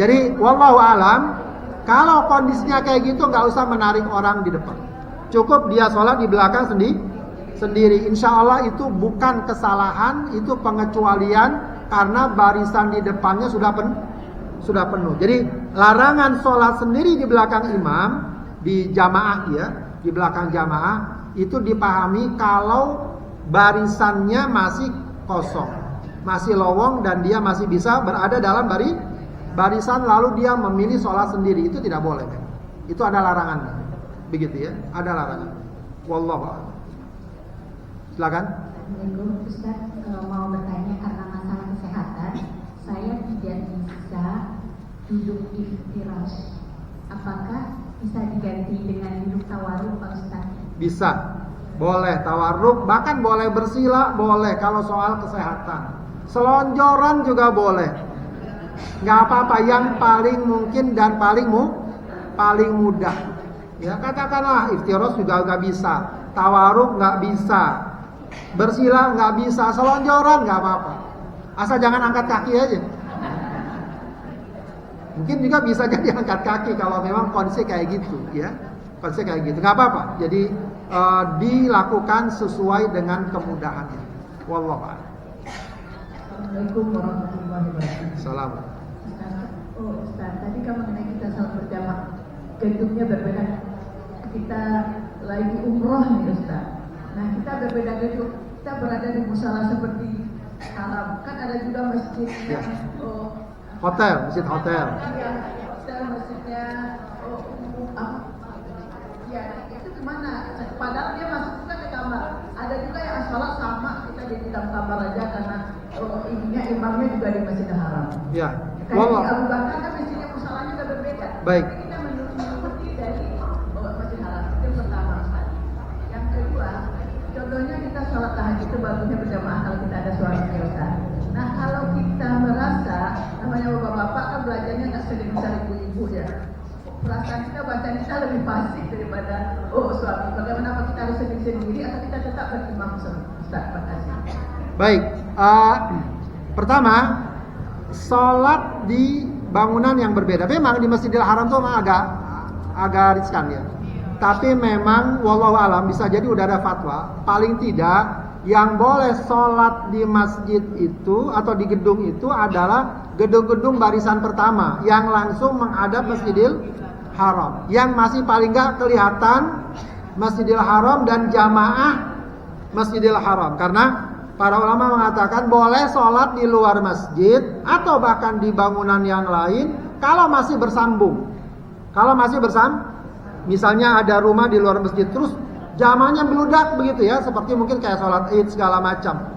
A: Jadi, wallahu alam, kalau kondisinya kayak gitu, nggak usah menarik orang di depan. Cukup dia sholat di belakang sendiri. Insya Allah itu bukan kesalahan, itu pengecualian karena barisan di depannya sudah penuh. Jadi larangan sholat sendiri di belakang imam, di jamaah ya, di belakang jamaah itu dipahami kalau barisannya masih kosong, masih lowong dan dia masih bisa berada dalam barisan lalu dia memilih sholat sendiri, itu tidak boleh. Itu ada larangannya. Begitu ya, ada larangan. Wallahu a'lam. Silakan.
C: Assalamualaikum Ustaz, mau bertanya karena masalah kesehatan, saya tidak bisa duduk iftirash. Apakah bisa diganti dengan duduk tawarruk Pak Ustaz?
A: Bisa, boleh tawarruk, bahkan boleh bersila, boleh kalau soal kesehatan. Selonjoran juga boleh. Nggak apa-apa, yang paling mungkin dan paling mudah. Ya katakanlah iftirash juga nggak bisa, tawarruk nggak bisa, bersila nggak bisa, selonjoran nggak apa-apa. Asal jangan angkat kaki aja. Mungkin juga bisa jadi angkat kaki kalau memang kondisi kayak gitu, ya. Kondisi kayak gitu, nggak apa-apa. Jadi dilakukan sesuai dengan kemudahannya. Wallahu a'lam.
C: Assalamualaikum warahmatullahi wabarakatuh.
A: Salam.
C: Ustaz, tadi kan mengenai kita salat berjamaah, gedungnya berbeda. Kita lagi umroh nih Ustaz. Nah kita berbeda gedung, kita berada di musala seperti Arab. Kan ada juga masjid yang
A: masjid hotel.
C: Iya, masjidnya ya itu gimana? Padahal dia masuk juga ke kamar. Ada juga yang sholat sama kita di dalam kamar aja karena imamnya juga di Masjidil Haram.
A: Ya.
C: Kayak di Abu Bakar kan masjidnya musalanya juga berbeda.
A: Baik.
C: Jadi kita mengikuti dari Masjidil Haram. Itu yang pertama. Yang kedua, contohnya kita sholat tahajud itu bagusnya berjamaah kalau kita ada suaranya Ustaz. Nah kalau kita merasa namanya bapak-bapak kan belajarnya nggak sebesar ibu-ibu ya. Perasaan kita bacaan kita lebih fasih daripada suami. Bagaimana kita harus sendiri atau kita tetap berimam Ustaz? Terima kasih.
A: Baik. Pertama, sholat di bangunan yang berbeda. Memang di Masjidil Haram itu memang agak riskan ya. Tapi memang wallahu alam bisa jadi udah ada fatwa. Paling tidak yang boleh sholat di masjid itu atau di gedung itu adalah gedung-gedung barisan pertama yang langsung menghadap Masjidil Haram. Yang masih paling nggak kelihatan Masjidil Haram dan jamaah Masjidil Haram. Karena para ulama mengatakan boleh sholat di luar masjid atau bahkan di bangunan yang lain kalau masih bersambung. Kalau masih misalnya ada rumah di luar masjid terus jamaahnya beludak begitu ya, seperti mungkin kayak sholat Id segala macam.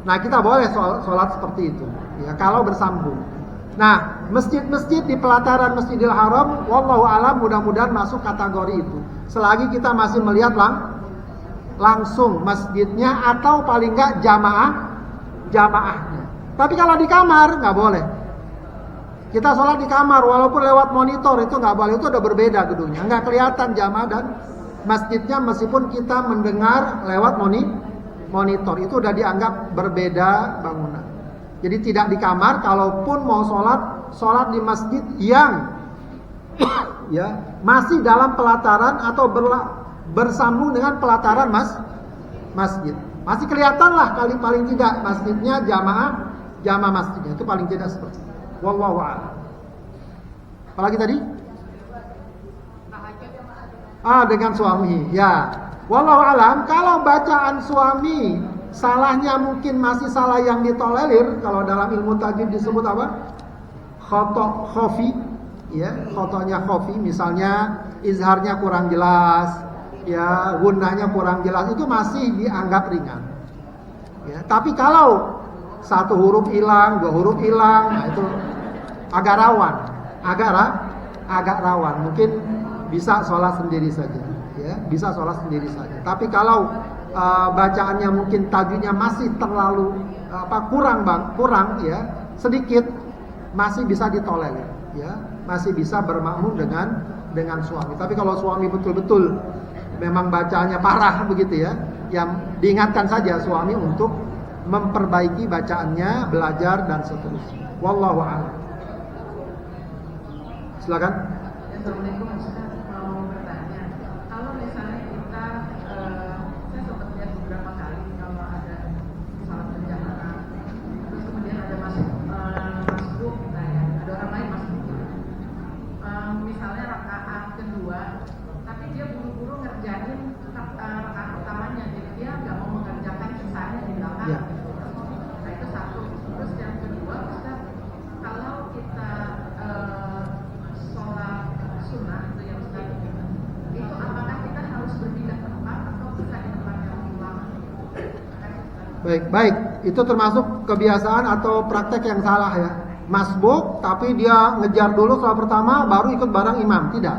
A: Nah kita boleh sholat seperti itu ya kalau bersambung. Nah masjid-masjid di pelataran Masjidil Haram wallahu alam mudah-mudahan masuk kategori itu. Selagi kita masih melihat langsung masjidnya atau paling enggak jamaahnya. Tapi kalau di kamar nggak boleh. Kita sholat di kamar walaupun lewat monitor itu nggak boleh, itu udah berbeda gedungnya, nggak kelihatan jamaah dan masjidnya meskipun kita mendengar lewat monitor, itu udah dianggap berbeda bangunan. Jadi tidak di kamar, kalaupun mau sholat di masjid yang ya masih dalam pelataran atau bersambung dengan pelataran masjid, masih kelihatan lah paling tidak masjidnya, jamaah masjidnya itu paling tidak seperti itu. Wallahu a'lam. Apalagi tadi? Dengan suami. Ya. Wallahu a'lam. Kalau bacaan suami salahnya mungkin masih salah yang ditolerir, kalau dalam ilmu tajwid disebut apa? Khofi. Ya, khotonya khofi, misalnya izharnya kurang jelas, ya, gunnahnya kurang jelas, itu masih dianggap ringan. Ya, tapi kalau satu huruf hilang, 2 huruf hilang, nah itu agak rawan. Mungkin bisa sholat sendiri saja, ya, bisa sholat sendiri saja. Tapi kalau bacaannya mungkin tajwidnya masih terlalu kurang, ya, sedikit, masih bisa ditolerir, ya, masih bisa bermakmum dengan suami. Tapi kalau suami betul-betul memang bacaannya parah begitu, ya, yang diingatkan saja suami untuk memperbaiki bacaannya, belajar dan seterusnya. Wallahu a'lam. Silakan.
C: Assalamualaikum, Ustaz. Mau bertanya, kalau misalnya kita, saya sempat lihat beberapa kali kalau ada salat berjamaah, terus kemudian ada masbuk, ada orang lain masbuk. Misalnya rakaat kedua, tapi dia buru-buru ngerjain rakaat pertamanya, jadi dia nggak mau mengerjakan sisanya di belakang.
A: Ya.
C: Nah itu satu. Terus yang kedua, Ustaz, kalau kita sholat sunnah itu yang Ustaz, itu apakah kita harus berpindah tempat atau bisa di tempat yang ulang?
A: Baik. Itu termasuk kebiasaan atau praktek yang salah, ya. Masbuk, tapi dia ngejar dulu sholat pertama, baru ikut bareng imam. Tidak.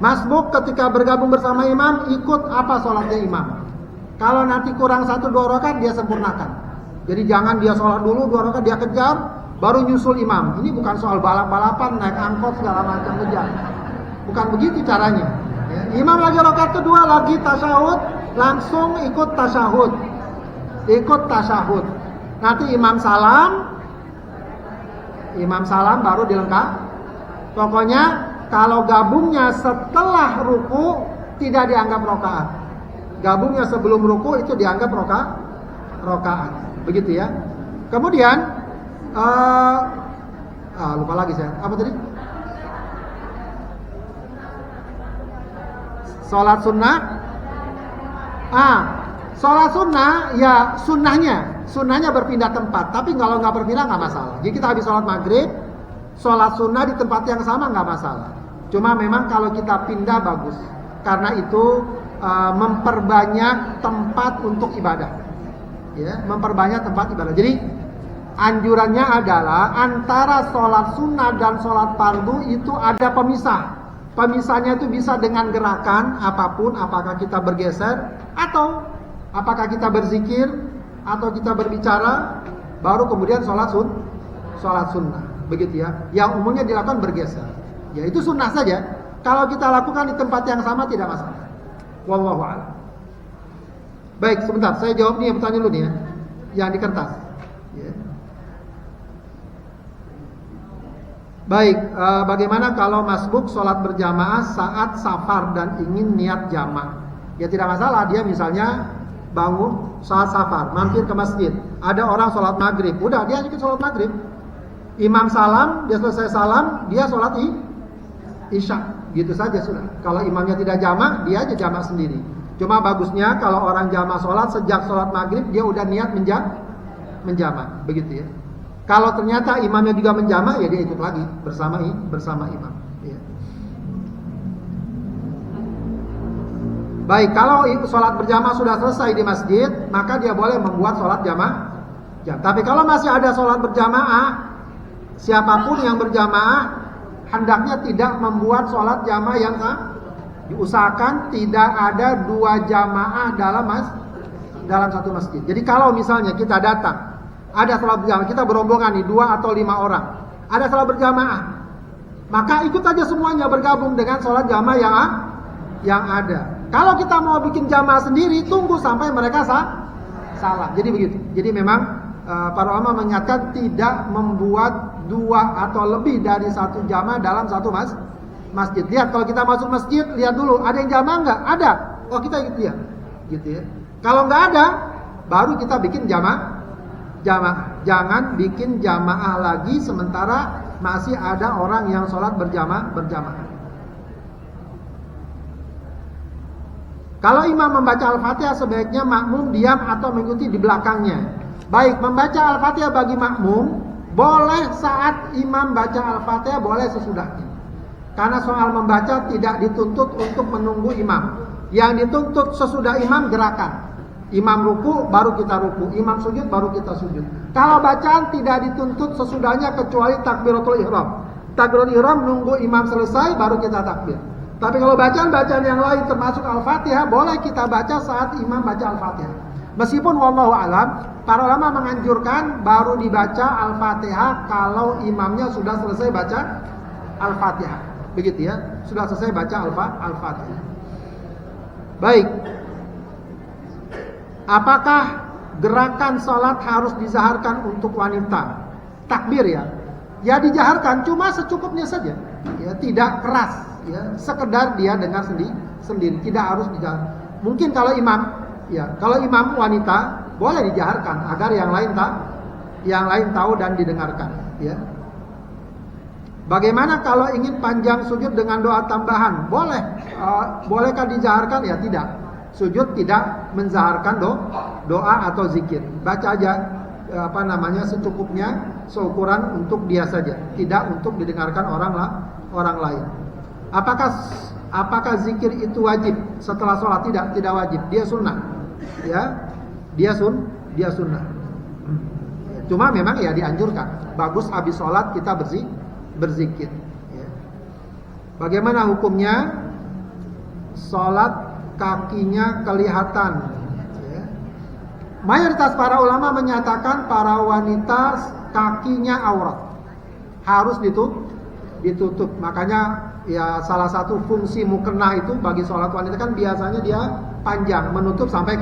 A: Masbuk ketika bergabung bersama imam, ikut apa sholatnya imam. Kalau nanti kurang 1-2 rakaat, dia sempurnakan. Jadi jangan dia sholat dulu 2 rakaat, dia kejar, baru nyusul imam. Ini bukan soal balap-balapan, naik angkot segala macam kejar. Bukan begitu caranya. Ya. Imam lagi rakaat kedua, lagi tasyahud, langsung ikut tasyahud. Nanti imam salam baru dilengkap. Pokoknya kalau gabungnya setelah ruku tidak dianggap rakaat. Gabungnya sebelum ruku itu dianggap rakaat. Begitu ya. Kemudian lupa lagi saya. Apa tadi? Salat sunnah. Salat sunnah, ya sunnahnya berpindah tempat. Tapi kalau nggak berpindah nggak masalah. Jadi kita habis salat maghrib, salat sunnah di tempat yang sama nggak masalah. Cuma memang kalau kita pindah bagus, karena itu memperbanyak tempat untuk ibadah. Ya, memperbanyak tempat ibadah. Jadi anjurannya adalah antara sholat sunnah dan sholat fardu itu ada pemisah. Pemisahnya itu bisa dengan gerakan apapun, apakah kita bergeser atau apakah kita berzikir atau kita berbicara, baru kemudian sholat sunnah, begitu ya. Yang umumnya dilakukan bergeser. Ya itu sunnah saja. Kalau kita lakukan di tempat yang sama tidak masalah. Wallahu a'lam. Baik, sebentar, saya jawab nih pertanyaan dulu nih ya, yang di kertas. Ya. Baik, bagaimana kalau masbuk sholat berjamaah saat safar dan ingin niat jamaah? Ya tidak masalah, dia misalnya bangun saat safar, mampir ke masjid, ada orang sholat maghrib, udah dia ikut sholat maghrib. Imam salam, dia selesai salam, dia sholat isya, gitu saja sudah. Kalau imamnya tidak jamaah, dia aja jamaah sendiri. Cuma bagusnya kalau orang jamaah sholat sejak sholat maghrib, dia udah niat menjamaah, begitu ya. Kalau ternyata imamnya juga menjamaah, ya dia ikut lagi bersama imam. Ya. Baik, kalau sholat berjamaah sudah selesai di masjid, maka dia boleh membuat sholat jamaah. Tapi kalau masih ada sholat berjamaah, siapapun yang berjamaah hendaknya tidak membuat sholat jamaah yang sah. Diusahakan tidak ada 2 jamaah dalam satu masjid. Jadi kalau misalnya kita datang, ada salat berjamaah, kita berombongan nih 2 atau 5 orang, ada salat berjamaah, maka ikut aja semuanya bergabung dengan salat jamaah yang ada. Kalau kita mau bikin jamaah sendiri, tunggu sampai mereka salah. Jadi begitu. Jadi memang para ulama menyatakan tidak membuat 2 atau lebih dari 1 jamaah dalam satu masjid. Lihat kalau kita masuk masjid, lihat dulu ada yang jamaah nggak? Ada. Oh kita ikut dia, gitu ya. Kalau nggak ada, baru kita bikin jamaah. Jangan bikin jamaah lagi sementara masih ada orang yang sholat berjamaah. Kalau imam membaca Al-Fatihah, sebaiknya makmum diam atau mengikuti di belakangnya. Baik, membaca Al-Fatihah bagi makmum boleh saat imam baca Al-Fatihah, boleh sesudahnya. Karena soal membaca tidak dituntut untuk menunggu imam. Yang dituntut sesudah imam gerakan. Imam ruku baru kita ruku, imam sujud baru kita sujud. Kalau bacaan tidak dituntut sesudahnya kecuali takbiratul ihram. Takbiratul ihram nunggu imam selesai baru kita takbir. Tapi kalau bacaan-bacaan yang lain termasuk Al-Fatihah boleh kita baca saat imam baca Al-Fatihah. Meskipun wallahu alam, para ulama menganjurkan baru dibaca Al-Fatihah kalau imamnya sudah selesai baca Al-Fatihah. Begitu ya, sudah selesai baca Al-Fatihah. Baik. Apakah gerakan salat harus dizaharkan untuk wanita? Takbir ya. Ya dijaharkan, cuma secukupnya saja. Ya, tidak keras. Ya, sekedar dia dengar sendiri, tidak harus dijaharkan. Mungkin kalau imam wanita boleh dijaharkan agar yang lain tahu dan didengarkan. Ya. Bagaimana kalau ingin panjang sujud dengan doa tambahan? Boleh. Bolehkah dijaharkan? Ya tidak. Sujud tidak menzaharkan doa atau zikir. Baca aja secukupnya, seukuran untuk dia saja, tidak untuk didengarkan orang lain. Apakah zikir itu wajib setelah sholat? Tidak wajib. Dia sunnah. Ya, dia sunnah. Cuma memang ya dianjurkan. Bagus habis sholat kita berzikir. Ya. Bagaimana hukumnya? Sholat kakinya kelihatan. Ya. Mayoritas para ulama menyatakan para wanita kakinya aurat, harus ditutup. Makanya ya salah satu fungsi mukena itu bagi sholat wanita kan biasanya dia panjang, menutup sampai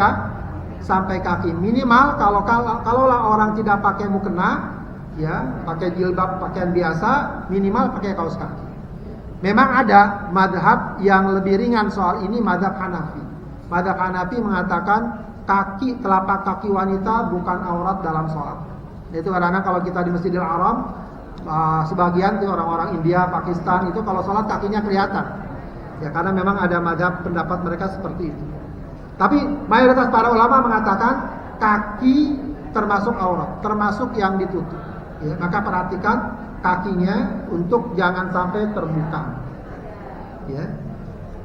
A: kaki. Minimal kalaulah orang tidak pakai mukena, ya pakai jilbab, pakaian biasa, minimal pakai kaos kaki. Memang ada madhab yang lebih ringan soal ini, madhab Hanafi. Madhab Hanafi mengatakan telapak kaki wanita bukan aurat dalam sholat. Itu karena kalau kita di Masjidil Haram, sebagian itu orang-orang India, Pakistan itu kalau sholat kakinya kelihatan. Ya karena memang ada madhab pendapat mereka seperti itu. Tapi mayoritas para ulama mengatakan kaki termasuk aurat, termasuk yang ditutup. Ya, maka perhatikan kakinya untuk jangan sampai terbuka. Ya.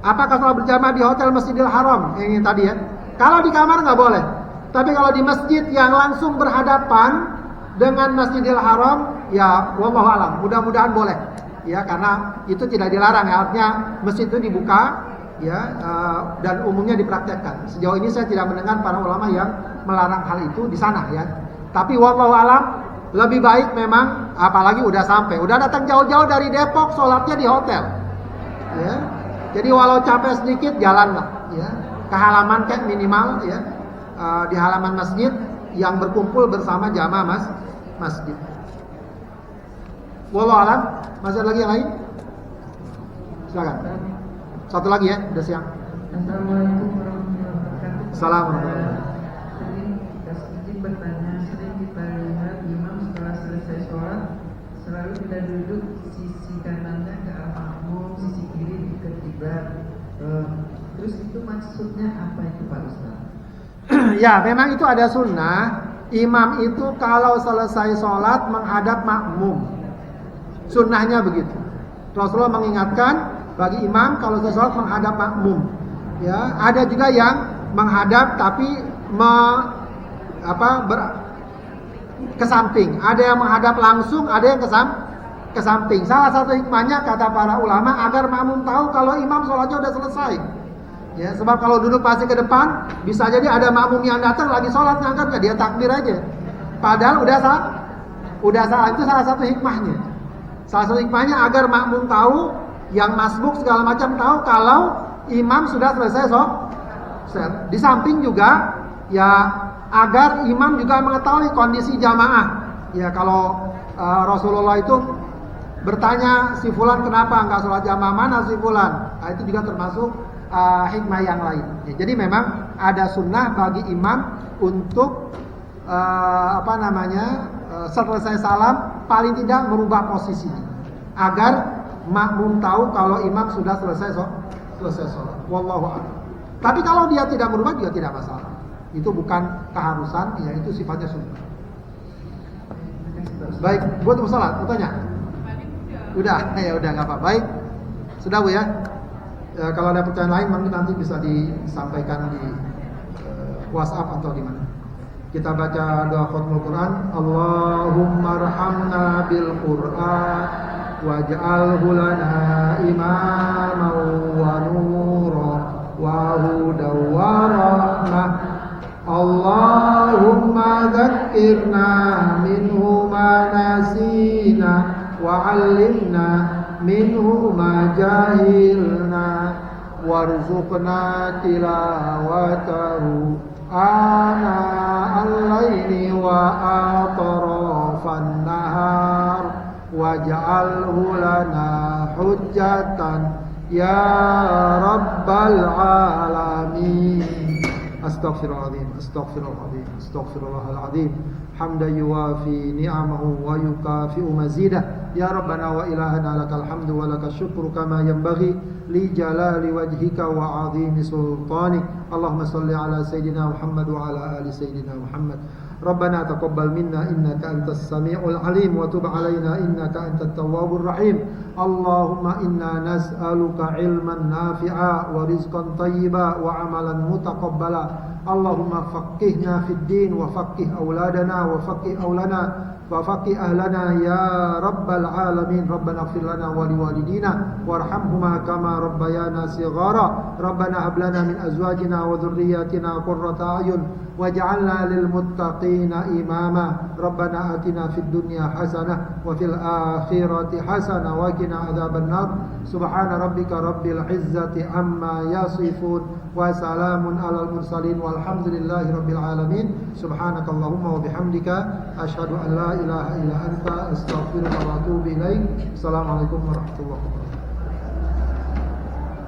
A: Apakah sholat berjamaah di hotel Masjidil Haram? Ini tadi ya. Kalau di kamar nggak boleh. Tapi kalau di masjid yang langsung berhadapan dengan Masjidil Haram, ya wallahu alam, mudah-mudahan boleh. Ya, karena itu tidak dilarang ya. Artinya masjid itu dibuka ya dan umumnya dipraktekkan. Sejauh ini saya tidak mendengar para ulama yang melarang hal itu di sana ya. Tapi wallahu alam, lebih baik memang, apalagi udah datang jauh-jauh dari Depok, sholatnya di hotel. Ya. Jadi walau capek sedikit jalanlah ya. Ke halaman kayak minimal ya. Di halaman masjid yang berkumpul bersama jamaah masjid. Wallahu alam. Masih ada lagi yang lain? Silakan. Satu lagi ya, udah siang.
D: Assalamualaikum warahmatullahi wabarakatuh.
A: Assalamualaikum.
D: Sering bertanya, sering kita lihat imam setelah selesai sholat selalu tidak duduk sisi kanannya ke arah makmum, sisi kiri ke kiblat. Terus itu maksudnya apa itu Pak Ustaz?
A: Ya, memang itu ada sunnah. Imam itu kalau selesai sholat menghadap makmum. Sunnahnya begitu. Rasulullah mengingatkan bagi imam kalau selesai sholat menghadap makmum. Ya, ada juga yang menghadap tapi ke samping. Ada yang menghadap langsung, ada yang ke samping. Salah satu hikmahnya kata para ulama agar makmum tahu kalau imam sholatnya udah selesai. Ya, sebab kalau duduk pasti ke depan, bisa jadi ada makmum yang datang lagi sholat ngangkat, dia takbir aja. Padahal udah salah. Itu salah satu hikmahnya. Salah satu hikmahnya agar makmum tahu, yang masbuk segala macam tahu kalau imam sudah selesai di samping juga ya agar imam juga mengetahui kondisi jamaah. Ya kalau Rasulullah itu bertanya si fulan kenapa enggak sholat jamaah, mana si fulan. Nah, itu juga termasuk hikmah yang lain. Ya, jadi memang ada sunnah bagi imam untuk selesai salam paling tidak merubah posisi agar makmum tahu kalau imam sudah selesai sholat. Wallahu a'lam. Tapi kalau dia tidak merubah juga tidak masalah. Itu bukan keharusan, ya itu sifatnya sunnah. Baik, buat salat, mau tanya? Udah, ya udah nggak apa. Baik, sudah Bu ya. Kalau ada pertanyaan lain mungkin nanti bisa disampaikan di WhatsApp atau di mana. Kita baca doa khatmul Quran. Allahumma arhamna bil Quran waj'alhu lana imaman wa nura wa hudan wa rahmah. Allahumma dzakkirna minhu ma nasina wa 'allimna minhu ma jahilna warzuqna tilawatahu ana al-laili wa atrafan nahar waj'alhu lana hujjatan ya rabbal alamin. Astaghfirullahaladzim hamdan yuwafi ni'amahu wa yukafi'u mazidah. Ya Rabbana wa ilahana lakal hamdu wa lakal syukru kama yanbaghi li jalali wajhika wa 'azimi sultanik. Allahumma salli ala Sayyidina Muhammad wa ala ali Sayyidina Muhammad. Rabbana taqabbal minna innaka antas sami'ul alim wa tub alaina innaka antat tawwabur rahim. Allahumma inna nas'aluka ilman nafi'a wa rizqan tayyiba wa amalan mutaqabbala. Allahumma faqqihna fid din wa faqqih auladana wa faqqih aulana wa faqqih ahlana ya rabbal alamin. Rabbana ighfir lana wa liwalidina warhamhuma kama rabbayana shighara. Rabbana hab lana min azwajina wa dhurriyyatina qurrata a'yun waj'alna lil muttaqina imama. Rabbana atina fid dunya hasanah wa fil akhirati hasanah wa qina adzaban nar. Subhana rabbika rabbil izzati amma yasifun wa salamun alal mursalin walhamdulillahi rabbil alamin. Subhanakallahumma wa bihamdika asyhadu an la ilaha illa anta astaghfiruka wa atubu ilaik. Assalamualaikum warahmatullahi wabarakatuh.